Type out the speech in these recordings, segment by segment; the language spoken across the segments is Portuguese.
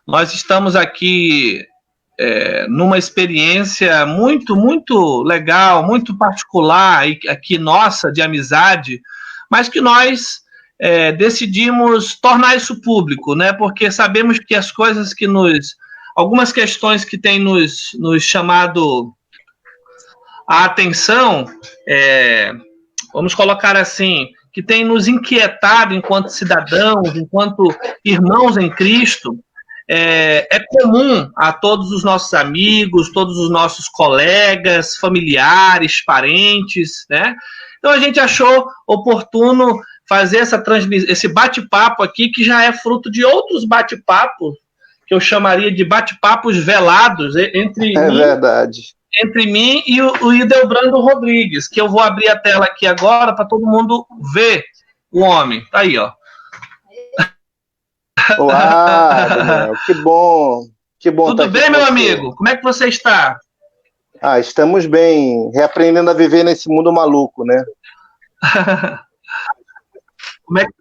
Nós estamos aqui numa experiência muito, muito legal, muito particular, aqui nossa, de amizade, mas que nós decidimos tornar isso público, né? Porque sabemos que as coisas que algumas questões que têm nos chamado a atenção, vamos colocar assim, que têm nos inquietado enquanto cidadãos, enquanto irmãos em Cristo, é comum a todos os nossos amigos, todos os nossos colegas, familiares, parentes, né? Então a gente achou oportuno fazer esse bate-papo aqui, que já é fruto de outros bate-papos, que eu chamaria de bate-papos velados entre mim e o Idelbrando Rodrigues, que eu vou abrir a tela aqui agora para todo mundo ver o homem. Tá aí, ó. Olá, Daniel, que bom. Que bom. Tudo bem, meu amigo? Como é que você está? Estamos bem, reaprendendo a viver nesse mundo maluco, né? Como é que...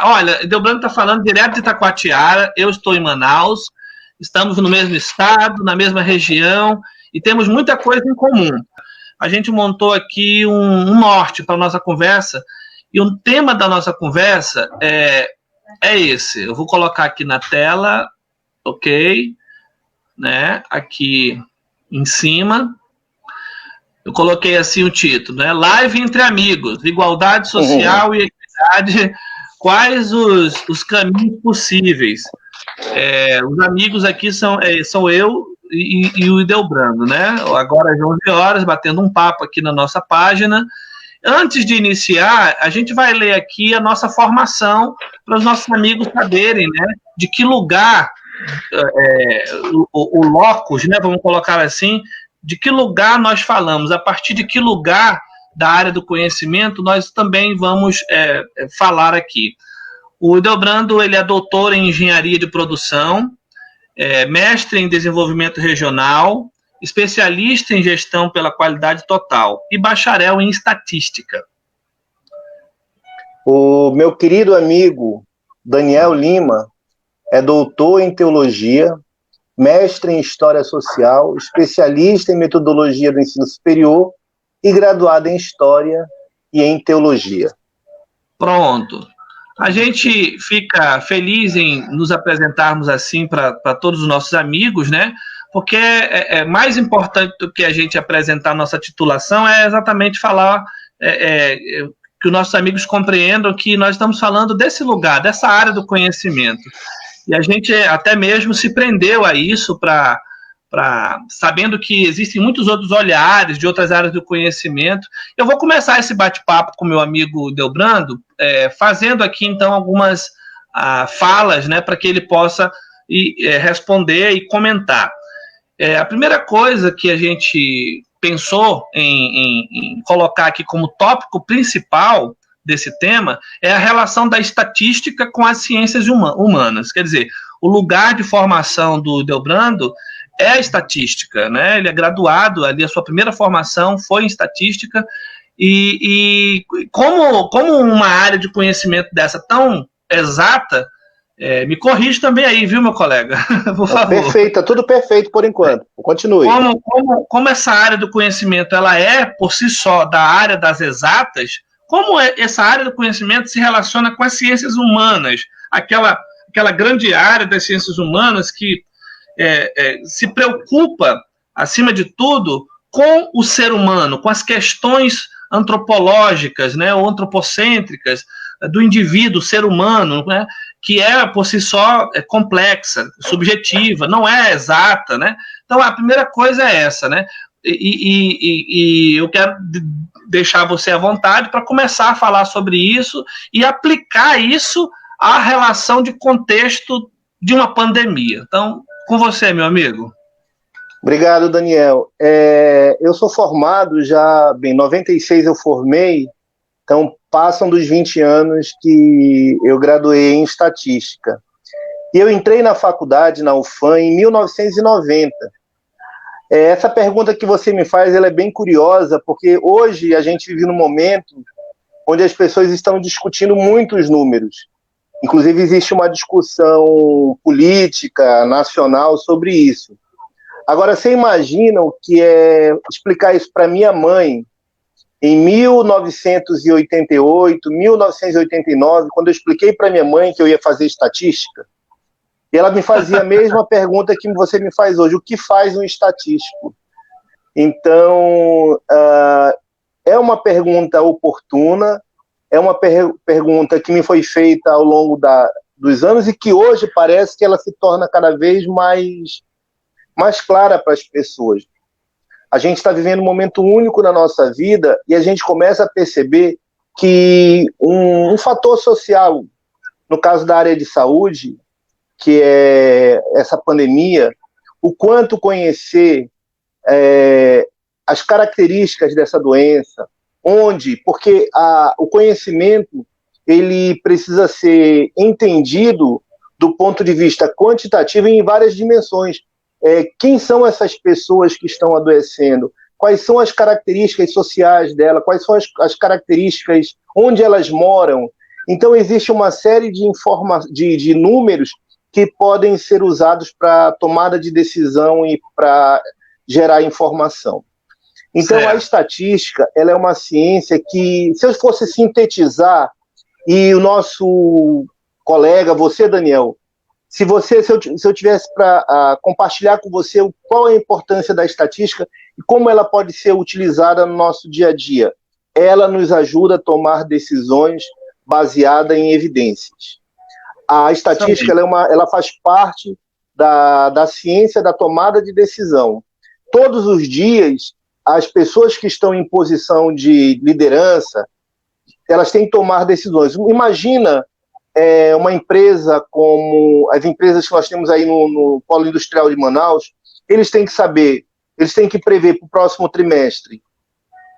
Olha, Idelbrando está falando direto de Itacoatiara, eu estou em Manaus, estamos no mesmo estado, na mesma região, e temos muita coisa em comum. A gente montou aqui um norte para a nossa conversa, e o tema da nossa conversa é esse. Eu vou colocar aqui na tela, ok? Né? Aqui em cima. Eu coloquei assim o título, né? Live entre amigos, igualdade social e equidade, quais os caminhos possíveis? Os amigos aqui são eu e o Idelbrando, né? Agora às 11 horas, batendo um papo aqui na nossa página. Antes de iniciar, a gente vai ler aqui a nossa formação para os nossos amigos saberem, né, de que lugar, o locus, né, vamos colocar assim, de que lugar nós falamos, a partir de que lugar da área do conhecimento nós também vamos falar aqui. O Idelbrando, ele é doutor em engenharia de produção, mestre em desenvolvimento regional, especialista em gestão pela qualidade total e bacharel em estatística. O meu querido amigo Daniel Lima é doutor em teologia, mestre em história social, especialista em metodologia do ensino superior e graduado em história e em teologia. Pronto. A gente fica feliz em nos apresentarmos assim para todos os nossos amigos, né? Porque mais importante do que a gente apresentar nossa titulação é exatamente falar que os nossos amigos compreendam que nós estamos falando desse lugar, dessa área do conhecimento. E a gente até mesmo se prendeu a isso sabendo que existem muitos outros olhares de outras áreas do conhecimento. Eu vou começar esse bate-papo com meu amigo Idelbrando, fazendo aqui, então, algumas falas, né, para que ele possa responder e comentar. A primeira coisa que a gente pensou em colocar aqui como tópico principal desse tema é a relação da estatística com as ciências humanas. Quer dizer, o lugar de formação do Idelbrando é a estatística, né? Ele é graduado, ali a sua primeira formação foi em estatística, e como uma área de conhecimento dessa tão exata, me corrige também aí, viu, meu colega? Por favor. Perfeito, tudo perfeito por enquanto. Continue. Como essa área do conhecimento ela é, por si só, da área das exatas, como essa área do conhecimento se relaciona com as ciências humanas, aquela grande área das ciências humanas que se preocupa, acima de tudo, com o ser humano, com as questões antropológicas, né, ou antropocêntricas do indivíduo, ser humano, né, que por si só complexa, subjetiva, não é exata, né? Então a primeira coisa é essa, né? E eu quero deixar você à vontade para começar a falar sobre isso e aplicar isso à relação de contexto de uma pandemia. Então, com você, meu amigo. Obrigado, Daniel. Eu sou formado já, em 96 eu formei, então passam dos 20 anos que eu graduei em estatística. E eu entrei na faculdade, na UFAM, em 1990. Essa pergunta que você me faz, ela é bem curiosa, porque hoje a gente vive num momento onde as pessoas estão discutindo muito os números. Inclusive, existe uma discussão política nacional sobre isso. Agora, você imagina o que é explicar isso para minha mãe em 1988, 1989, quando eu expliquei para minha mãe que eu ia fazer estatística, e ela me fazia a mesma pergunta que você me faz hoje: o que faz um estatístico? Então, é uma pergunta oportuna, é uma pergunta que me foi feita ao longo dos anos e que hoje parece que ela se torna cada vez mais clara para as pessoas. A gente está vivendo um momento único na nossa vida e a gente começa a perceber que um fator social, no caso da área de saúde, que é essa pandemia, o quanto conhecer as características dessa doença, porque o conhecimento ele precisa ser entendido do ponto de vista quantitativo em várias dimensões. Quem são essas pessoas que estão adoecendo? Quais são as características sociais dela? Quais são as características onde elas moram? Então, existe uma série de números que podem ser usados para tomada de decisão e para gerar informação. Então, certo. A estatística ela é uma ciência que, se eu fosse sintetizar, e o nosso colega, você, Daniel, se eu tivesse para compartilhar com você qual é a importância da estatística e como ela pode ser utilizada no nosso dia a dia, ela nos ajuda a tomar decisões baseadas em evidências. A estatística ela faz parte da ciência da tomada de decisão. Todos os dias, as pessoas que estão em posição de liderança, elas têm que tomar decisões. Imagina uma empresa como as empresas que nós temos aí no Polo Industrial de Manaus, eles têm que saber, eles têm que prever para o próximo trimestre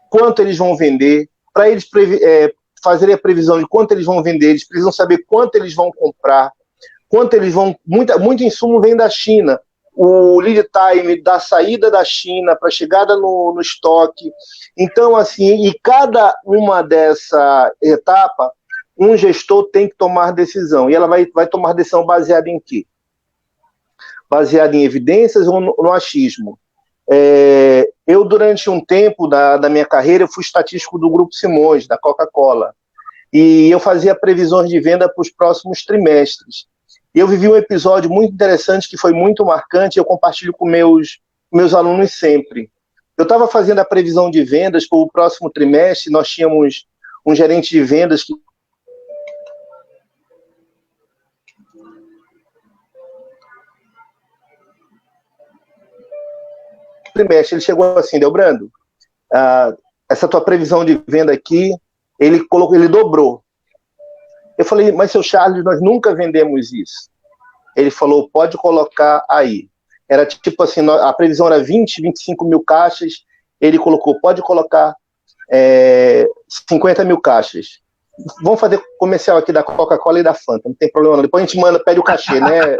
quanto eles vão vender, para eles fazerem a previsão de quanto eles vão vender, eles precisam saber quanto eles vão comprar, quanto eles vão... Muito insumo vem da China. O lead time da saída da China para a chegada no estoque. Então, assim, e cada uma dessa etapa, um gestor tem que tomar decisão. E ela vai tomar decisão baseada em quê? Baseada em evidências ou no achismo? Eu, durante um tempo da minha carreira, eu fui estatístico do Grupo Simões, da Coca-Cola. E eu fazia previsões de venda para os próximos trimestres. E eu vivi um episódio muito interessante, que foi muito marcante, eu compartilho com meus alunos sempre. Eu estava fazendo a previsão de vendas para o próximo trimestre, nós tínhamos um gerente de vendas que trimestre, ele chegou assim: Delbrando, essa tua previsão de venda aqui, ele dobrou. Eu falei: mas seu Charles, nós nunca vendemos isso. Ele falou: pode colocar aí. Era tipo assim, a previsão era 25 mil caixas, ele colocou: pode colocar 50 mil caixas. Vamos fazer comercial aqui da Coca-Cola e da Fanta, não tem problema não. Depois a gente pede o cachê, né?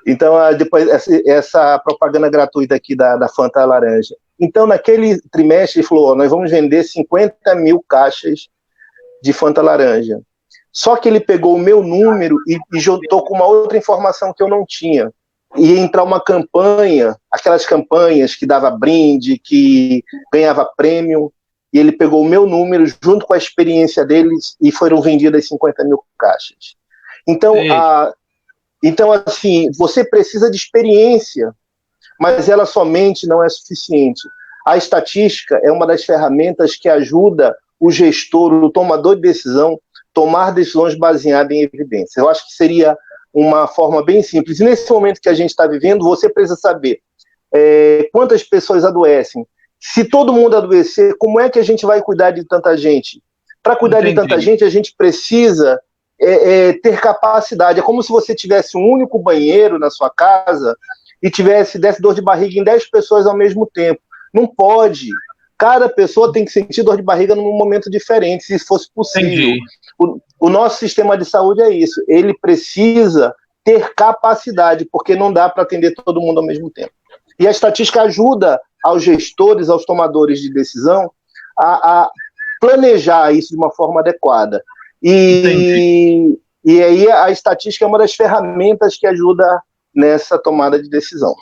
Então, depois essa propaganda gratuita aqui da Fanta Laranja. Então, naquele trimestre, ele falou: nós vamos vender 50 mil caixas de Fanta Laranja. Só que ele pegou o meu número e juntou com uma outra informação que eu não tinha. Ia entrar uma campanha, aquelas campanhas que dava brinde, que ganhava prêmio, e ele pegou o meu número junto com a experiência deles e foram vendidas 50 mil caixas. Então, assim, você precisa de experiência, mas ela somente não é suficiente. A estatística é uma das ferramentas que ajuda o gestor, o tomador de decisão, tomar decisões baseadas em evidências. Eu acho que seria uma forma bem simples. E nesse momento que a gente está vivendo, você precisa saber quantas pessoas adoecem. Se todo mundo adoecer, como é que a gente vai cuidar de tanta gente? Para cuidar de tanta gente, a gente precisa ter capacidade. É como se você tivesse um único banheiro na sua casa e desse dor de barriga em 10 pessoas ao mesmo tempo. Não pode. Cada pessoa tem que sentir dor de barriga num momento diferente, se fosse possível. O nosso sistema de saúde é isso. Ele precisa ter capacidade, porque não dá para atender todo mundo ao mesmo tempo. E a estatística ajuda aos gestores, aos tomadores de decisão, a planejar isso de uma forma adequada. E aí a estatística é uma das ferramentas que ajuda nessa tomada de decisão.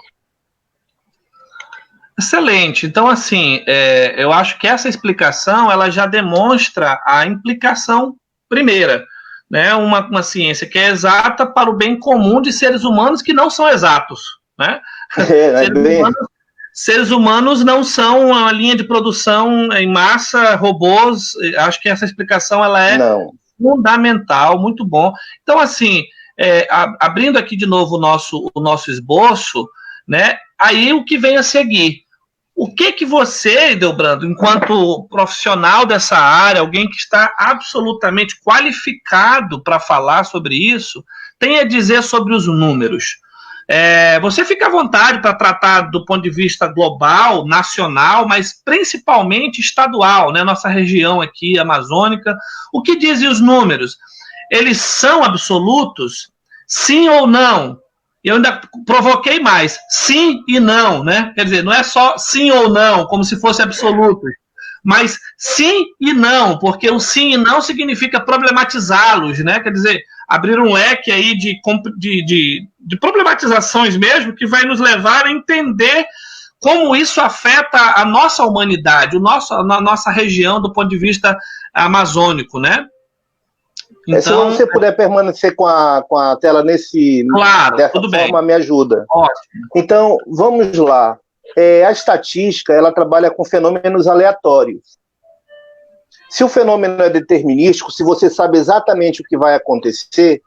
Excelente. Então, assim, eu acho que essa explicação ela já demonstra a implicação primeira, né? Uma ciência que é exata para o bem comum de seres humanos que não são exatos, né? Seres humanos não são uma linha de produção em massa, robôs. Acho que essa explicação ela é fundamental, muito bom. Então, assim, abrindo aqui de novo o nosso esboço, né? Aí o que vem a seguir? O que você, Ildebrando, enquanto profissional dessa área, alguém que está absolutamente qualificado para falar sobre isso, tem a dizer sobre os números? Você fica à vontade para tratar do ponto de vista global, nacional, mas principalmente estadual, né? Nossa região aqui, amazônica. O que dizem os números? Eles são absolutos? Sim ou não? Eu ainda provoquei mais, sim e não, né? Quer dizer, não é só sim ou não, como se fosse absoluto, mas sim e não, porque o sim e não significa problematizá-los, né? Quer dizer, abrir um leque aí de problematizações mesmo, que vai nos levar a entender como isso afeta a nossa humanidade, a nossa região do ponto de vista amazônico, né? Então, se você puder permanecer com a tela dessa forma, me ajuda. Ótimo. Então, vamos lá. A estatística, ela trabalha com fenômenos aleatórios. Se o fenômeno é determinístico, se você sabe exatamente o que vai acontecer,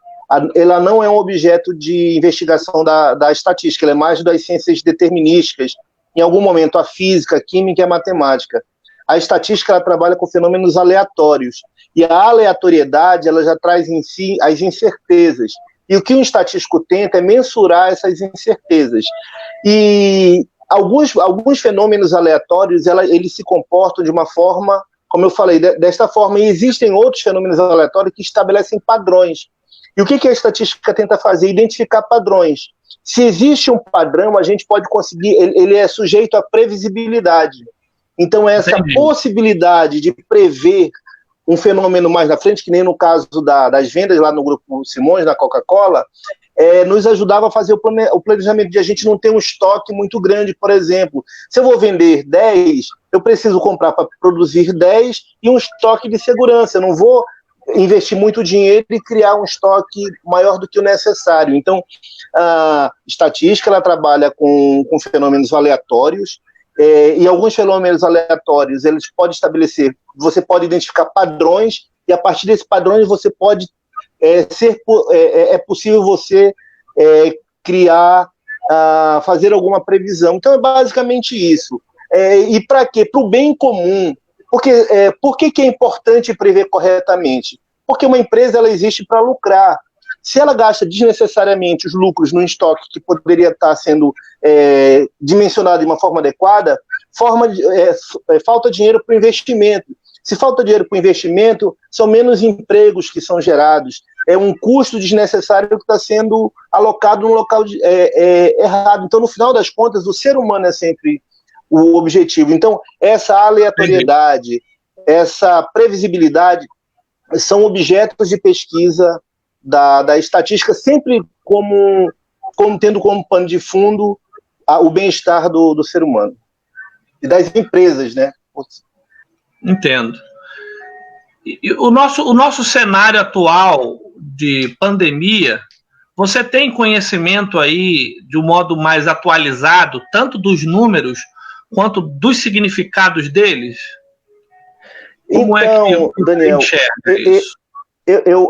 ela não é um objeto de investigação da estatística, ela é mais das ciências determinísticas, em algum momento a física, a química e a matemática. A estatística, ela trabalha com fenômenos aleatórios. E a aleatoriedade, ela já traz em si as incertezas. E o que um estatístico tenta é mensurar essas incertezas. E alguns fenômenos aleatórios, eles se comportam de uma forma, como eu falei, desta forma. E existem outros fenômenos aleatórios que estabelecem padrões. E o que a estatística tenta fazer? Identificar padrões. Se existe um padrão, a gente pode conseguir, ele é sujeito à previsibilidade. Então, essa possibilidade de prever um fenômeno mais na frente, que nem no caso das vendas lá no Grupo Simões, na Coca-Cola, nos ajudava a fazer o planejamento de a gente não ter um estoque muito grande, por exemplo. Se eu vou vender 10, eu preciso comprar para produzir 10 e um estoque de segurança. Eu não vou investir muito dinheiro e criar um estoque maior do que o necessário. Então, a estatística, ela trabalha com fenômenos aleatórios, e alguns fenômenos aleatórios, eles podem estabelecer, você pode identificar padrões, e a partir desses padrões você pode é possível você criar, fazer alguma previsão. Então é basicamente isso. E para quê? Para o bem comum. Porque, por que é importante prever corretamente? Porque uma empresa, ela existe para lucrar. Se ela gasta desnecessariamente os lucros no estoque que poderia estar sendo dimensionado de uma forma adequada, falta dinheiro para o investimento. Se falta dinheiro para o investimento, são menos empregos que são gerados. É um custo desnecessário que está sendo alocado num local errado. Então, no final das contas, o ser humano é sempre o objetivo. Então, essa aleatoriedade, essa previsibilidade são objetos de pesquisa da estatística, sempre tendo como pano de fundo o bem-estar do ser humano e das empresas, né? Entendo. E o nosso cenário atual de pandemia, você tem conhecimento aí de um modo mais atualizado, tanto dos números quanto dos significados deles? Como então, Daniel,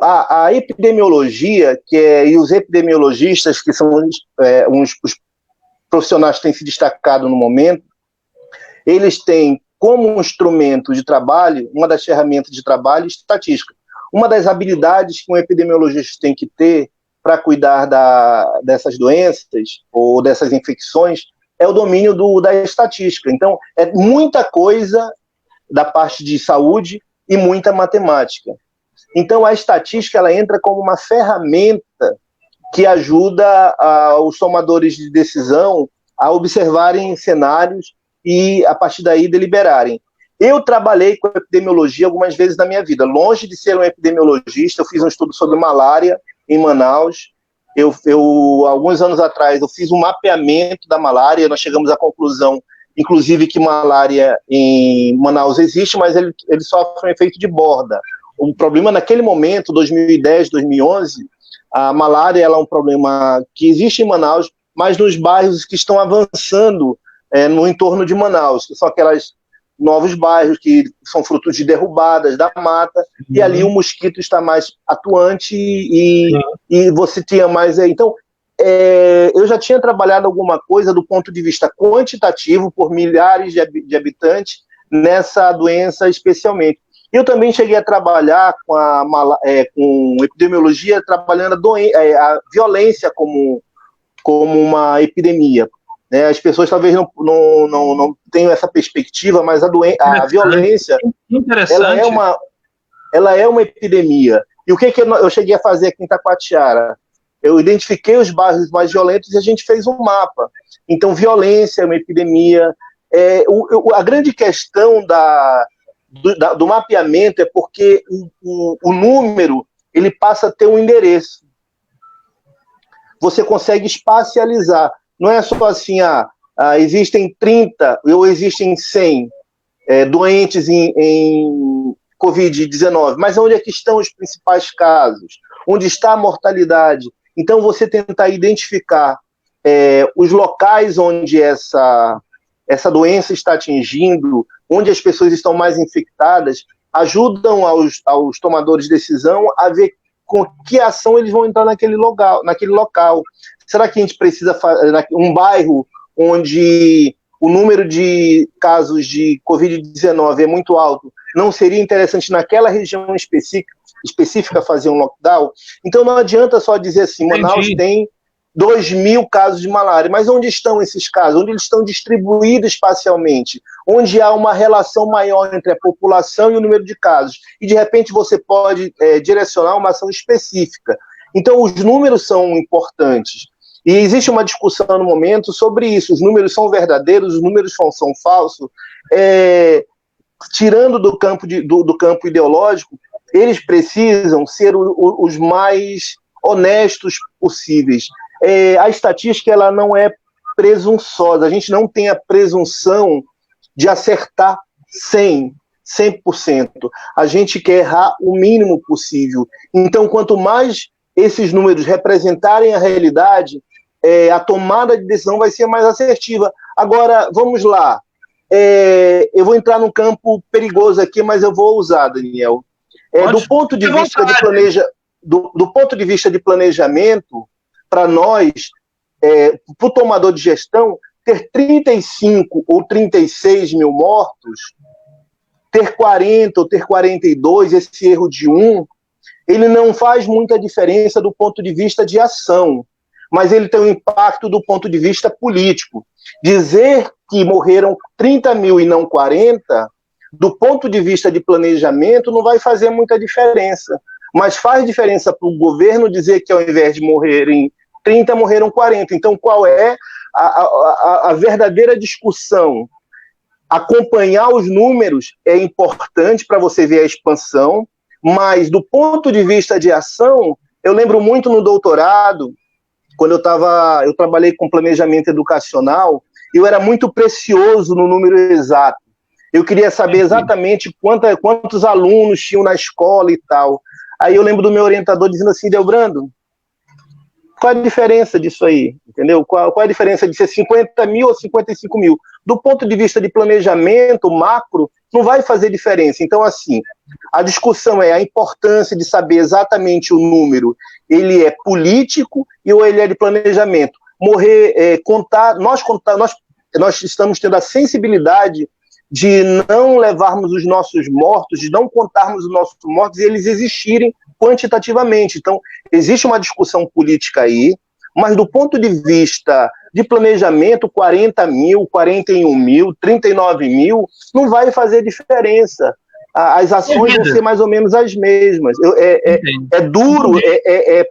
a epidemiologia, e os epidemiologistas, que são os profissionais que têm se destacado no momento, eles têm como instrumento de trabalho, uma das ferramentas de trabalho, estatística. Uma das habilidades que um epidemiologista tem que ter para cuidar dessas doenças ou dessas infecções é o domínio da estatística. Então, é muita coisa da parte de saúde e muita matemática. Então, a estatística, ela entra como uma ferramenta que ajuda os tomadores de decisão a observarem cenários e, a partir daí, deliberarem. Eu trabalhei com epidemiologia algumas vezes na minha vida. Longe de ser um epidemiologista, eu fiz um estudo sobre malária em Manaus. Alguns anos atrás, eu fiz um mapeamento da malária. Nós chegamos à conclusão, inclusive, que malária em Manaus existe, mas ele sofre um efeito de borda. O problema naquele momento, 2010, 2011, a malária ela é um problema que existe em Manaus, mas nos bairros que estão avançando no entorno de Manaus, que são aquelas novos bairros que são frutos de derrubadas da mata, e ali o mosquito está mais atuante e você tinha mais... Então, eu já tinha trabalhado alguma coisa do ponto de vista quantitativo, por milhares de habitantes, nessa doença especialmente. Eu também cheguei a trabalhar com epidemiologia, trabalhando a violência como uma epidemia. As pessoas talvez não tenham essa perspectiva, mas a violência ela é uma epidemia. E o que eu cheguei a fazer aqui em Taquatiara? Eu identifiquei os bairros mais violentos e a gente fez um mapa. Então, violência é uma epidemia. A grande questão do mapeamento é porque o número ele passa a ter um endereço. Você consegue espacializar. Não é só assim, existem 30 ou existem 100 doentes em Covid-19, mas onde é que estão os principais casos? Onde está a mortalidade? Então, você tentar identificar os locais onde essa doença está atingindo, onde as pessoas estão mais infectadas, ajudam aos tomadores de decisão a ver com que ação eles vão entrar naquele local. Será que a gente precisa fazer um bairro onde o número de casos de Covid-19 é muito alto? Não seria interessante naquela região específica fazer um lockdown? Então não adianta só dizer assim, Manaus tem 2.000 casos de malária, mas onde estão esses casos? Onde eles estão distribuídos espacialmente? Onde há uma relação maior entre a população e o número de casos? E de repente você pode direcionar uma ação específica. Então os números são importantes. E existe uma discussão no momento sobre isso. Os números são verdadeiros, os números são falsos. Tirando do campo ideológico, eles precisam ser os mais honestos possíveis. A estatística ela não é presunçosa. A gente não tem a presunção de acertar 100%. A gente quer errar o mínimo possível. Então, quanto mais esses números representarem a realidade, a tomada de decisão vai ser mais assertiva. Agora, vamos lá. Eu vou entrar num campo perigoso aqui, mas eu vou usar, Daniel. Do ponto de vista de planejamento, para nós, para o tomador de gestão, ter 35 ou 36 mil mortos, ter 40 ou ter 42, esse erro de 1, ele não faz muita diferença do ponto de vista de ação, mas ele tem um impacto do ponto de vista político. Dizer que morreram 30 mil e não 40, do ponto de vista de planejamento, não vai fazer muita diferença. Mas faz diferença para o governo dizer que ao invés de morrerem 30, morreram 40. Então, qual é a verdadeira discussão? Acompanhar os números é importante para você ver a expansão, mas do ponto de vista de ação, eu lembro muito no doutorado, quando eu trabalhei com planejamento educacional, eu era muito precioso no número exato. Eu queria saber exatamente quantos alunos tinham na escola e tal. Aí eu lembro do meu orientador dizendo assim, Delbrando, qual a diferença disso aí? Entendeu? Qual a diferença de ser 50 mil ou 55 mil? Do ponto de vista de planejamento macro, não vai fazer diferença. Então, assim, a discussão é a importância de saber exatamente o número. Ele é político ou ele é de planejamento? Nós estamos tendo a sensibilidade de não levarmos os nossos mortos, de não contarmos os nossos mortos e eles existirem quantitativamente. Então, existe uma discussão política aí, mas do ponto de vista de planejamento, 40 mil, 41 mil, 39 mil, não vai fazer diferença. As ações vão ser mais ou menos as mesmas. É duro,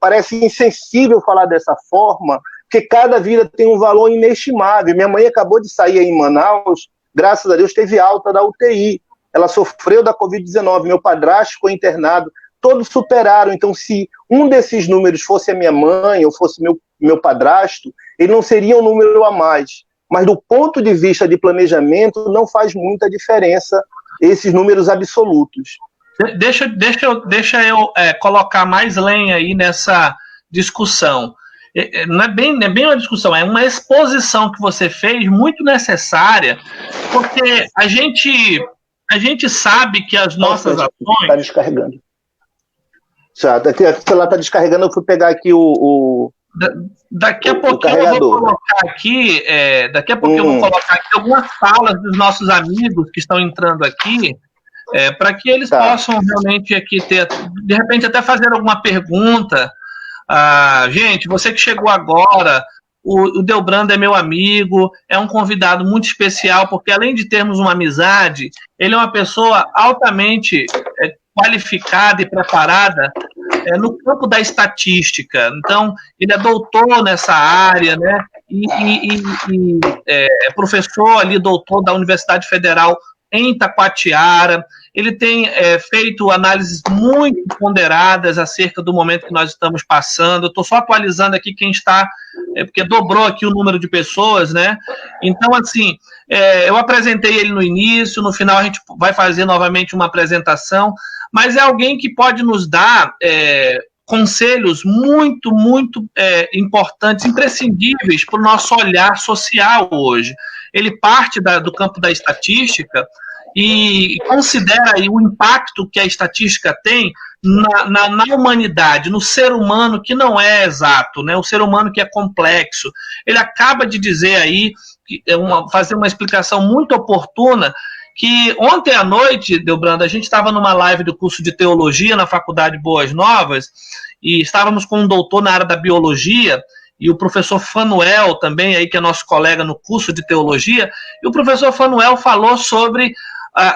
parece insensível falar dessa forma, porque cada vida tem um valor inestimável. Minha mãe acabou de sair aí em Manaus, graças a Deus teve alta da UTI. ela sofreu da Covid-19, meu padrasto ficou internado, todos superaram. Então, se um desses números fosse a minha mãe ou fosse meu padrasto, ele não seria um número a mais. Mas do ponto de vista de planejamento, não faz muita diferença esses números absolutos. Deixa eu colocar mais lenha aí nessa discussão. Não é bem uma discussão, é uma exposição que você fez muito necessária, porque a gente sabe que as nossas ações... Está descarregando. Aqui o celular está descarregando, eu fui pegar aqui Daqui a pouquinho eu vou colocar aqui, eu vou colocar aqui algumas falas dos nossos amigos que estão entrando aqui, para que eles possam realmente aqui ter, de repente até fazer alguma pergunta. Gente, você que chegou agora, o Delbrando é meu amigo, é um convidado muito especial, porque além de termos uma amizade, ele é uma pessoa altamente qualificada e preparada no campo da estatística. Então, ele é doutor nessa área, né? E é professor ali, doutor da Universidade Federal em Itacoatiara. Ele tem feito análises muito ponderadas acerca do momento que nós estamos passando. Eu estou só atualizando aqui quem está, porque dobrou aqui o número de pessoas, né? Então, assim, eu apresentei ele no início, no final a gente vai fazer novamente uma apresentação, mas é alguém que pode nos dar conselhos muito, muito importantes, imprescindíveis para o nosso olhar social hoje. Ele parte do campo da estatística e considera aí o impacto que a estatística tem na humanidade, no ser humano que não é exato, né? O ser humano que é complexo. Ele acaba de dizer aí, fazer uma explicação muito oportuna, que ontem à noite, Delbrando, a gente estava numa live do curso de teologia na Faculdade Boas Novas, e estávamos com um doutor na área da biologia, e o professor Fanuel também, aí, que é nosso colega no curso de teologia, e o professor Fanuel falou sobre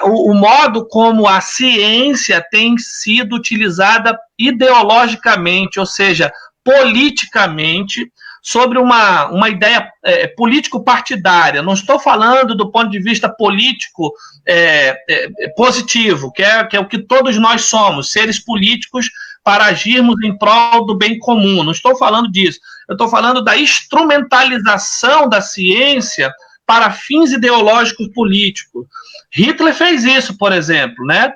o modo como a ciência tem sido utilizada ideologicamente, ou seja, politicamente, sobre uma ideia político-partidária. Não estou falando do ponto de vista político positivo, que é o que todos nós somos, seres políticos para agirmos em prol do bem comum. Não estou falando disso. Eu estou falando da instrumentalização da ciência para fins ideológicos políticos. Hitler fez isso, por exemplo, né?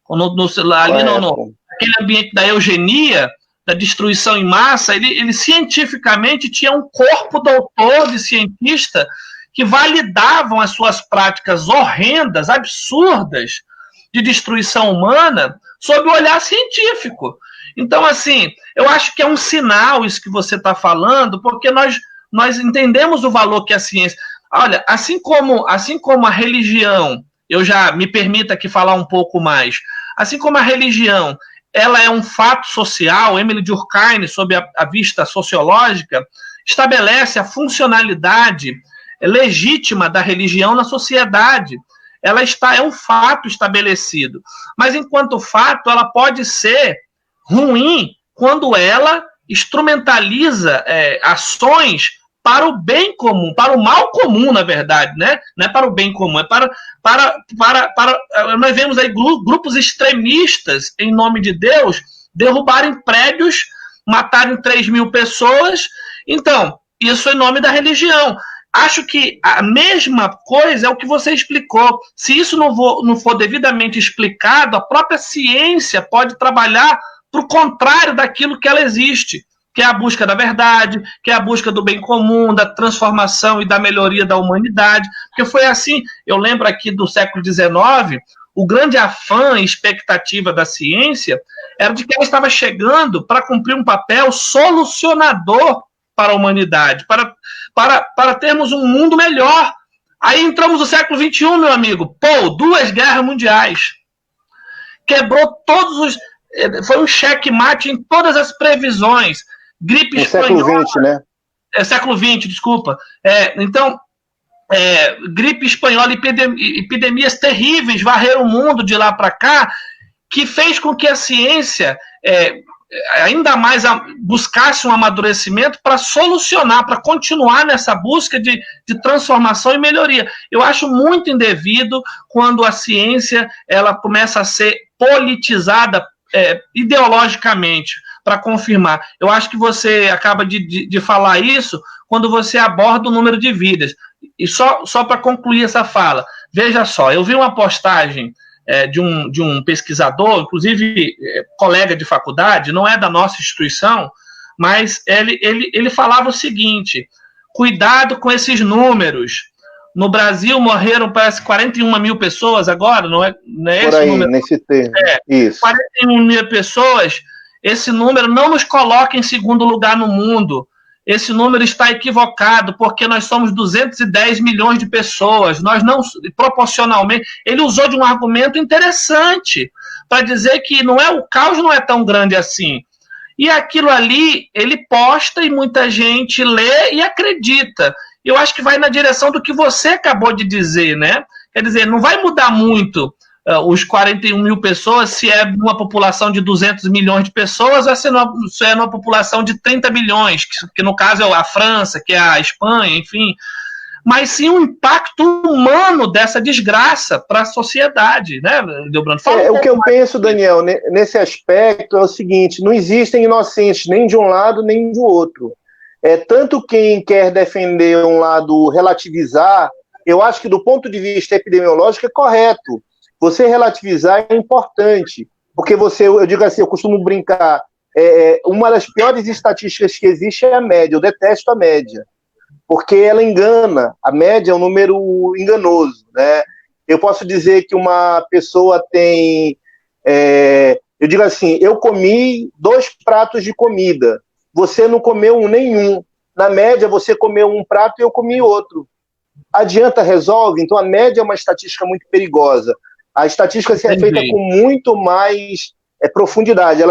Naquele ambiente da eugenia, da destruição em massa, ele cientificamente tinha um corpo doutor de cientista que validavam as suas práticas horrendas, absurdas, de destruição humana sob o olhar científico. Então, assim, eu acho que é um sinal isso que você está falando, porque nós entendemos o valor que a ciência... Olha, assim como a religião, eu já me permito aqui falar um pouco mais, assim como a religião ela é um fato social, Emily Durkheim, sob a vista sociológica, estabelece a funcionalidade legítima da religião na sociedade. Ela é um fato estabelecido. Mas, enquanto fato, ela pode ser ruim quando ela instrumentaliza ações para o bem comum, para o mal comum, na verdade, né? Não é para o bem comum, é para nós vemos aí grupos extremistas, em nome de Deus, derrubarem prédios, matarem 3.000 pessoas. Então, isso em nome da religião. Acho que a mesma coisa é o que você explicou. Se isso não for devidamente explicado, a própria ciência pode trabalhar para o contrário daquilo que ela existe, que é a busca da verdade, que é a busca do bem comum, da transformação e da melhoria da humanidade, porque foi assim, eu lembro aqui do século XIX, o grande afã e expectativa da ciência era de que ela estava chegando para cumprir um papel solucionador para a humanidade, para termos um mundo melhor. Aí entramos no século XXI, meu amigo, 2 guerras mundiais, quebrou todos os... Foi um checkmate em todas as previsões. Gripe espanhola. Século XX, né? Século XX, desculpa. Então, gripe espanhola, epidemias terríveis varreram o mundo de lá para cá, que fez com que a ciência ainda mais buscasse um amadurecimento para solucionar, para continuar nessa busca de transformação e melhoria. Eu acho muito indevido quando a ciência ela começa a ser politizada ideologicamente, para confirmar. Eu acho que você acaba de falar isso quando você aborda o número de vidas. E só para concluir essa fala, veja só, eu vi uma postagem de um pesquisador, inclusive colega de faculdade, não é da nossa instituição, mas ele falava o seguinte: cuidado com esses números. No Brasil morreram, parece, 41 mil pessoas agora, não é esse por aí, número? Nesse termo. Isso. 41 mil pessoas, esse número não nos coloca em segundo lugar no mundo. Esse número está equivocado, porque nós somos 210 milhões de pessoas. Nós não, proporcionalmente, ele usou de um argumento interessante para dizer que o caos não é tão grande assim. E aquilo ali, ele posta e muita gente lê e acredita. Eu acho que vai na direção do que você acabou de dizer, né? Quer dizer, não vai mudar muito os 41 mil pessoas se é uma população de 200 milhões de pessoas ou se é uma população de 30 milhões, que no caso é a França, que é a Espanha, enfim. Mas sim o impacto humano dessa desgraça para a sociedade, né, Delbrando? O que eu penso, Daniel, nesse aspecto é o seguinte: não existem inocentes nem de um lado nem do outro. Tanto quem quer defender um lado, relativizar, eu acho que do ponto de vista epidemiológico é correto. Você relativizar é importante, porque eu digo assim, eu costumo brincar, uma das piores estatísticas que existe é a média, eu detesto a média, porque ela engana, a média é um número enganoso, né? Eu posso dizer que uma pessoa tem, eu digo assim, eu comi 2 pratos de comida, você não comeu nenhum, na média você comeu um prato e eu comi outro. Adianta, resolve? Então a média é uma estatística muito perigosa. A estatística é feita com muito mais profundidade.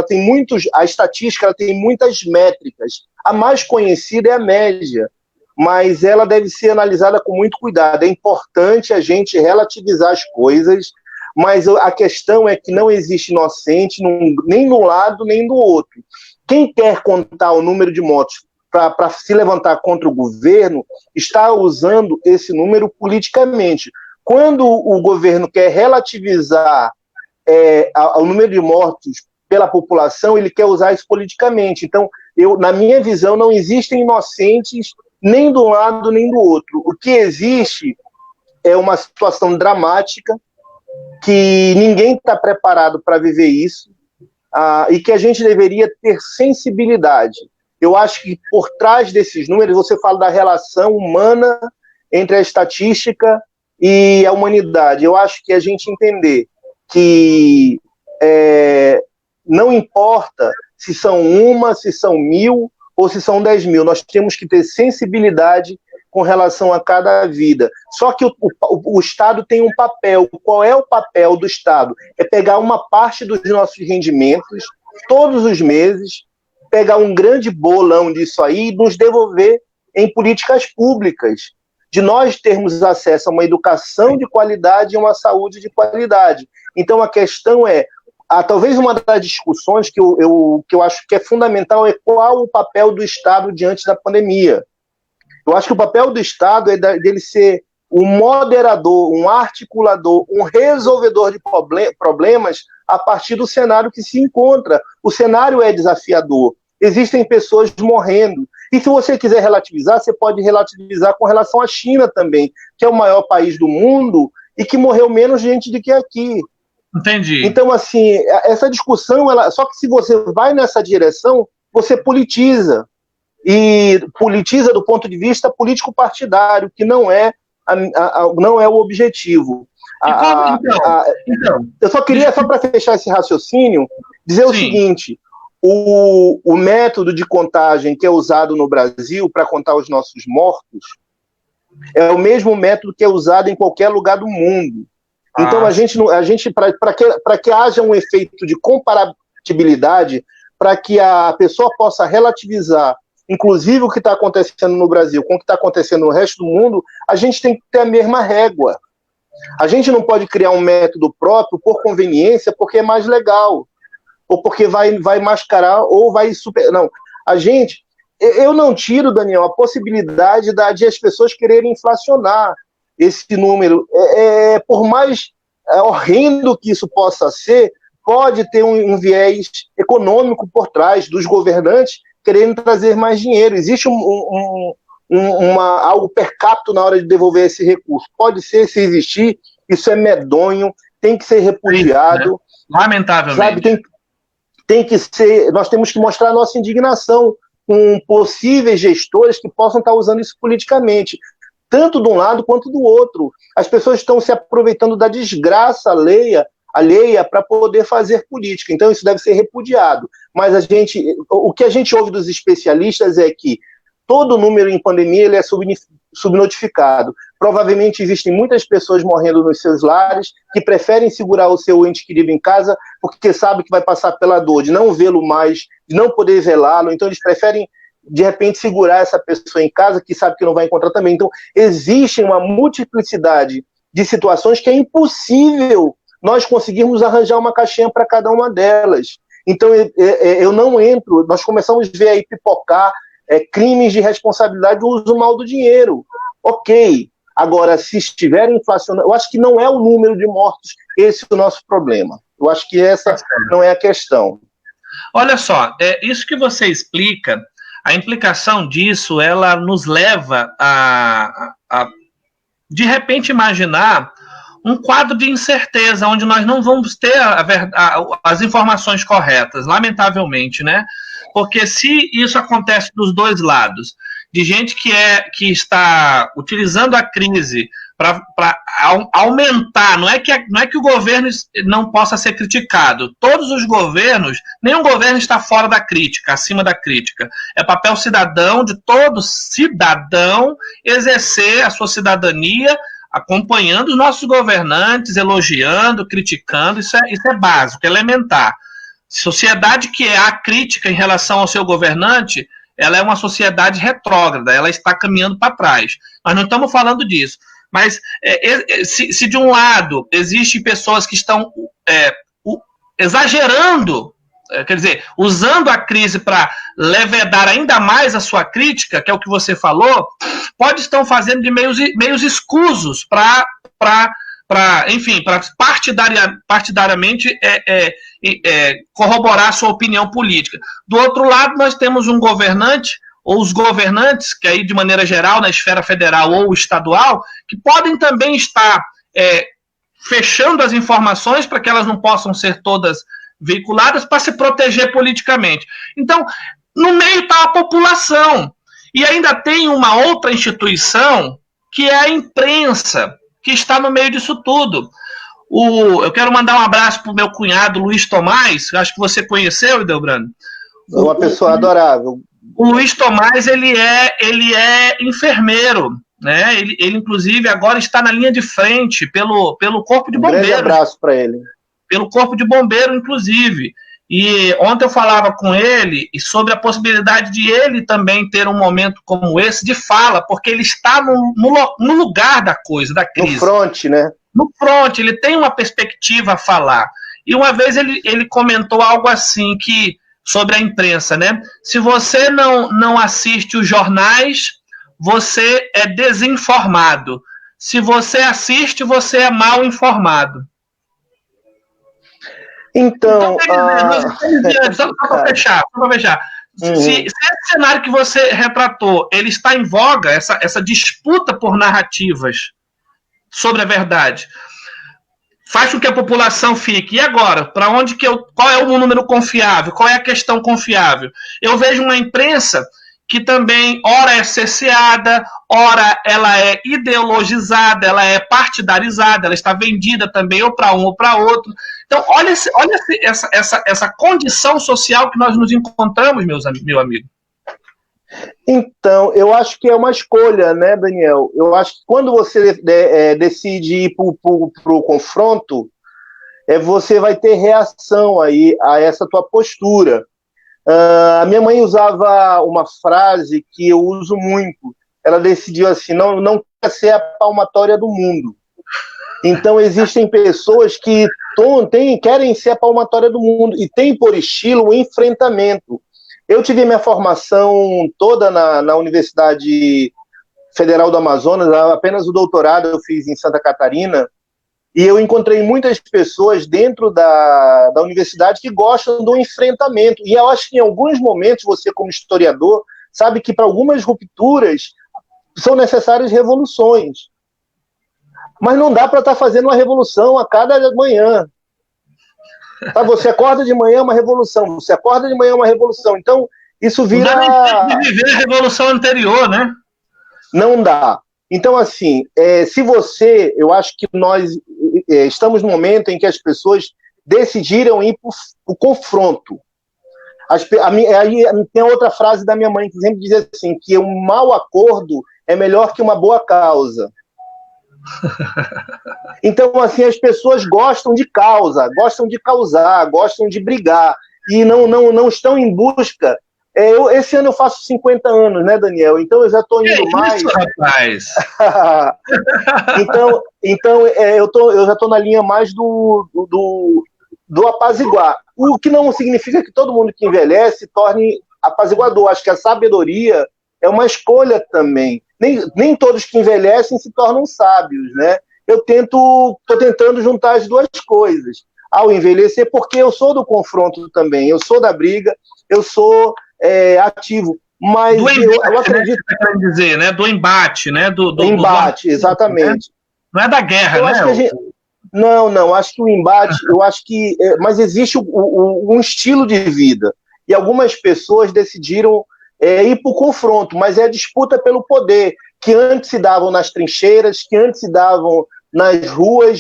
A estatística ela tem muitas métricas. A mais conhecida é a média, mas ela deve ser analisada com muito cuidado. É importante a gente relativizar as coisas, mas a questão é que não existe inocente nem de um lado nem do outro. Quem quer contar o número de mortos para se levantar contra o governo está usando esse número politicamente. Quando o governo quer relativizar o número de mortos pela população, ele quer usar isso politicamente. Então, na minha visão, não existem inocentes nem de um lado nem do outro. O que existe é uma situação dramática que ninguém está preparado para viver isso, e que a gente deveria ter sensibilidade. Eu acho que por trás desses números, você fala da relação humana entre a estatística e a humanidade. Eu acho que a gente entender que não importa se são se são 1.000 ou se são 10 mil, nós temos que ter sensibilidade com relação a cada vida. Só que o Estado tem um papel. Qual é o papel do Estado? É pegar uma parte dos nossos rendimentos, todos os meses, pegar um grande bolão disso aí e nos devolver em políticas públicas, de nós termos acesso a uma educação de qualidade e uma saúde de qualidade. Então a questão talvez uma das discussões que eu acho que é fundamental é qual o papel do Estado diante da pandemia. Eu acho que o papel do Estado é dele ser um moderador, um articulador, um resolvedor de problemas a partir do cenário que se encontra. O cenário é desafiador. Existem pessoas morrendo. E se você quiser relativizar, você pode relativizar com relação à China também, que é o maior país do mundo e que morreu menos gente do que aqui. Entendi. Então, assim, essa discussão, só que se você vai nessa direção, você politiza. E politiza do ponto de vista político-partidário, que não é o objetivo. Eu só queria, só para fechar esse raciocínio, dizer o seguinte: o método de contagem que é usado no Brasil para contar os nossos mortos é o mesmo método que é usado em qualquer lugar do mundo. Então, para que haja um efeito de comparabilidade, para que a pessoa possa relativizar, inclusive o que está acontecendo no Brasil com o que está acontecendo no resto do mundo, a gente tem que ter a mesma régua. A gente não pode criar um método próprio por conveniência, porque é mais legal. ou porque vai mascarar, ou vai superar. Não, eu não tiro, Daniel, a possibilidade de as pessoas quererem inflacionar esse número. Por mais horrendo que isso possa ser, pode ter um viés econômico por trás dos governantes querendo trazer mais dinheiro. Existe algo per capita na hora de devolver esse recurso. Pode ser, se existir, isso é medonho, tem que ser repudiado. Lamentavelmente. Sabe, tem que ser. Nós temos que mostrar a nossa indignação com possíveis gestores que possam estar usando isso politicamente, tanto de um lado quanto do outro. As pessoas estão se aproveitando da desgraça alheia para poder fazer política. Então isso deve ser repudiado. Mas o que a gente ouve dos especialistas é que todo número em pandemia ele é subnotificado. Provavelmente existem muitas pessoas morrendo nos seus lares que preferem segurar o seu ente querido em casa porque sabe que vai passar pela dor de não vê-lo mais, de não poder velá-lo. Então eles preferem, de repente, segurar essa pessoa em casa que sabe que não vai encontrar também. Então existe uma multiplicidade de situações que é impossível nós conseguirmos arranjar uma caixinha para cada uma delas. Então eu não entro, nós começamos a ver aí pipocar crimes de responsabilidade do uso mal do dinheiro. Ok. Agora, se estiverem inflacionando, eu acho que não é o número de mortos esse o nosso problema. Eu acho que essa não é a questão. Olha só, isso que você explica, a implicação disso, ela nos leva a de repente, imaginar um quadro de incerteza, onde nós não vamos ter as informações corretas, lamentavelmente, né? Porque se isso acontece dos dois lados, de gente que está utilizando a crise para aumentar, não é que o governo não possa ser criticado, todos os governos, nenhum governo está fora da crítica, acima da crítica, é papel cidadão de todo cidadão exercer a sua cidadania, acompanhando os nossos governantes, elogiando, criticando, isso é básico, elementar. Sociedade que é acrítica em relação ao seu governante, ela é uma sociedade retrógrada, ela está caminhando para trás. Nós não estamos falando disso. Mas se de um lado existem pessoas que estão exagerando, quer dizer, usando a crise para levedar ainda mais a sua crítica, que é o que você falou, pode estar fazendo de meios escusos para partidariamente corroborar a sua opinião política. Do outro lado, nós temos um governante, ou os governantes, que aí de maneira geral, na esfera federal ou estadual, que podem também estar fechando as informações para que elas não possam ser todas veiculadas para se proteger politicamente. Então, no meio está a população. E ainda tem uma outra instituição, que é a imprensa, que está no meio disso tudo. Eu quero mandar um abraço para o meu cunhado, Luiz Tomás, acho que você conheceu, Edelbrando. Uma pessoa adorável. O Luiz Tomás, ele é enfermeiro, né? Ele inclusive, agora está na linha de frente pelo Corpo de Bombeiros. Um grande abraço para ele. Pelo Corpo de Bombeiro, inclusive. E ontem eu falava com ele sobre a possibilidade de ele também ter um momento como esse de fala, porque ele está no lugar da coisa, da crise. No front, né? No front, ele tem uma perspectiva a falar. E uma vez ele comentou algo assim, sobre a imprensa, né? Se você não assiste os jornais, você é desinformado. Se você assiste, você é mal informado. Então, só para fechar. Se esse cenário que você retratou, ele está em voga, essa disputa por narrativas sobre a verdade, faz com que a população fique, e agora? Qual é o número confiável? Qual é a questão confiável? Eu vejo uma imprensa que também, ora é cerceada, ora ela é ideologizada, ela é partidarizada, ela está vendida também ou para um ou para outro. Então, olha essa condição social que nós nos encontramos, meu amigo. Então, eu acho que é uma escolha, né, Daniel? Eu acho que quando você decide ir para o confronto, você vai ter reação aí a essa tua postura. A minha mãe usava uma frase que eu uso muito. Ela decidiu assim, não quer ser a palmatória do mundo. Então existem pessoas que querem ser a palmatória do mundo e tem por estilo o enfrentamento. Eu tive minha formação toda na Universidade Federal do Amazonas, apenas o doutorado eu fiz em Santa Catarina, e eu encontrei muitas pessoas dentro da universidade que gostam do enfrentamento. E eu acho que em alguns momentos, você como historiador, sabe que para algumas rupturas são necessárias revoluções. Mas não dá para estar fazendo uma revolução a cada manhã. Tá? Você acorda de manhã, uma revolução. Você acorda de manhã, uma revolução. Então, isso vira... Não dá nem de viver a revolução anterior, né? Não dá. Então, assim, eu acho que nós estamos no momento em que as pessoas decidiram ir para o confronto. Aí tem outra frase da minha mãe que sempre diz assim, que um mau acordo é melhor que uma boa causa. Então, assim, as pessoas gostam de causa, gostam de causar, gostam de brigar, e não estão em busca... esse ano eu faço 50 anos, né, Daniel? Então eu já estou indo mais... rapaz? então eu já estou na linha mais do apaziguar. O que não significa que todo mundo que envelhece se torne apaziguador. Acho que a sabedoria é uma escolha também. Nem todos que envelhecem se tornam sábios, né? Estou tentando juntar as duas coisas. Ao envelhecer, porque eu sou do confronto também, eu sou da briga, eu sou... ativo, mas do embate, eu acredito... Né, que você dizer, né? Do embate, né? Do embate, exatamente. Né? Não é da guerra, eu né? Acho que Não, acho que o embate, eu acho que... mas existe um estilo de vida, e algumas pessoas decidiram ir para o confronto, mas é a disputa pelo poder, que antes se davam nas trincheiras, que antes se davam nas ruas,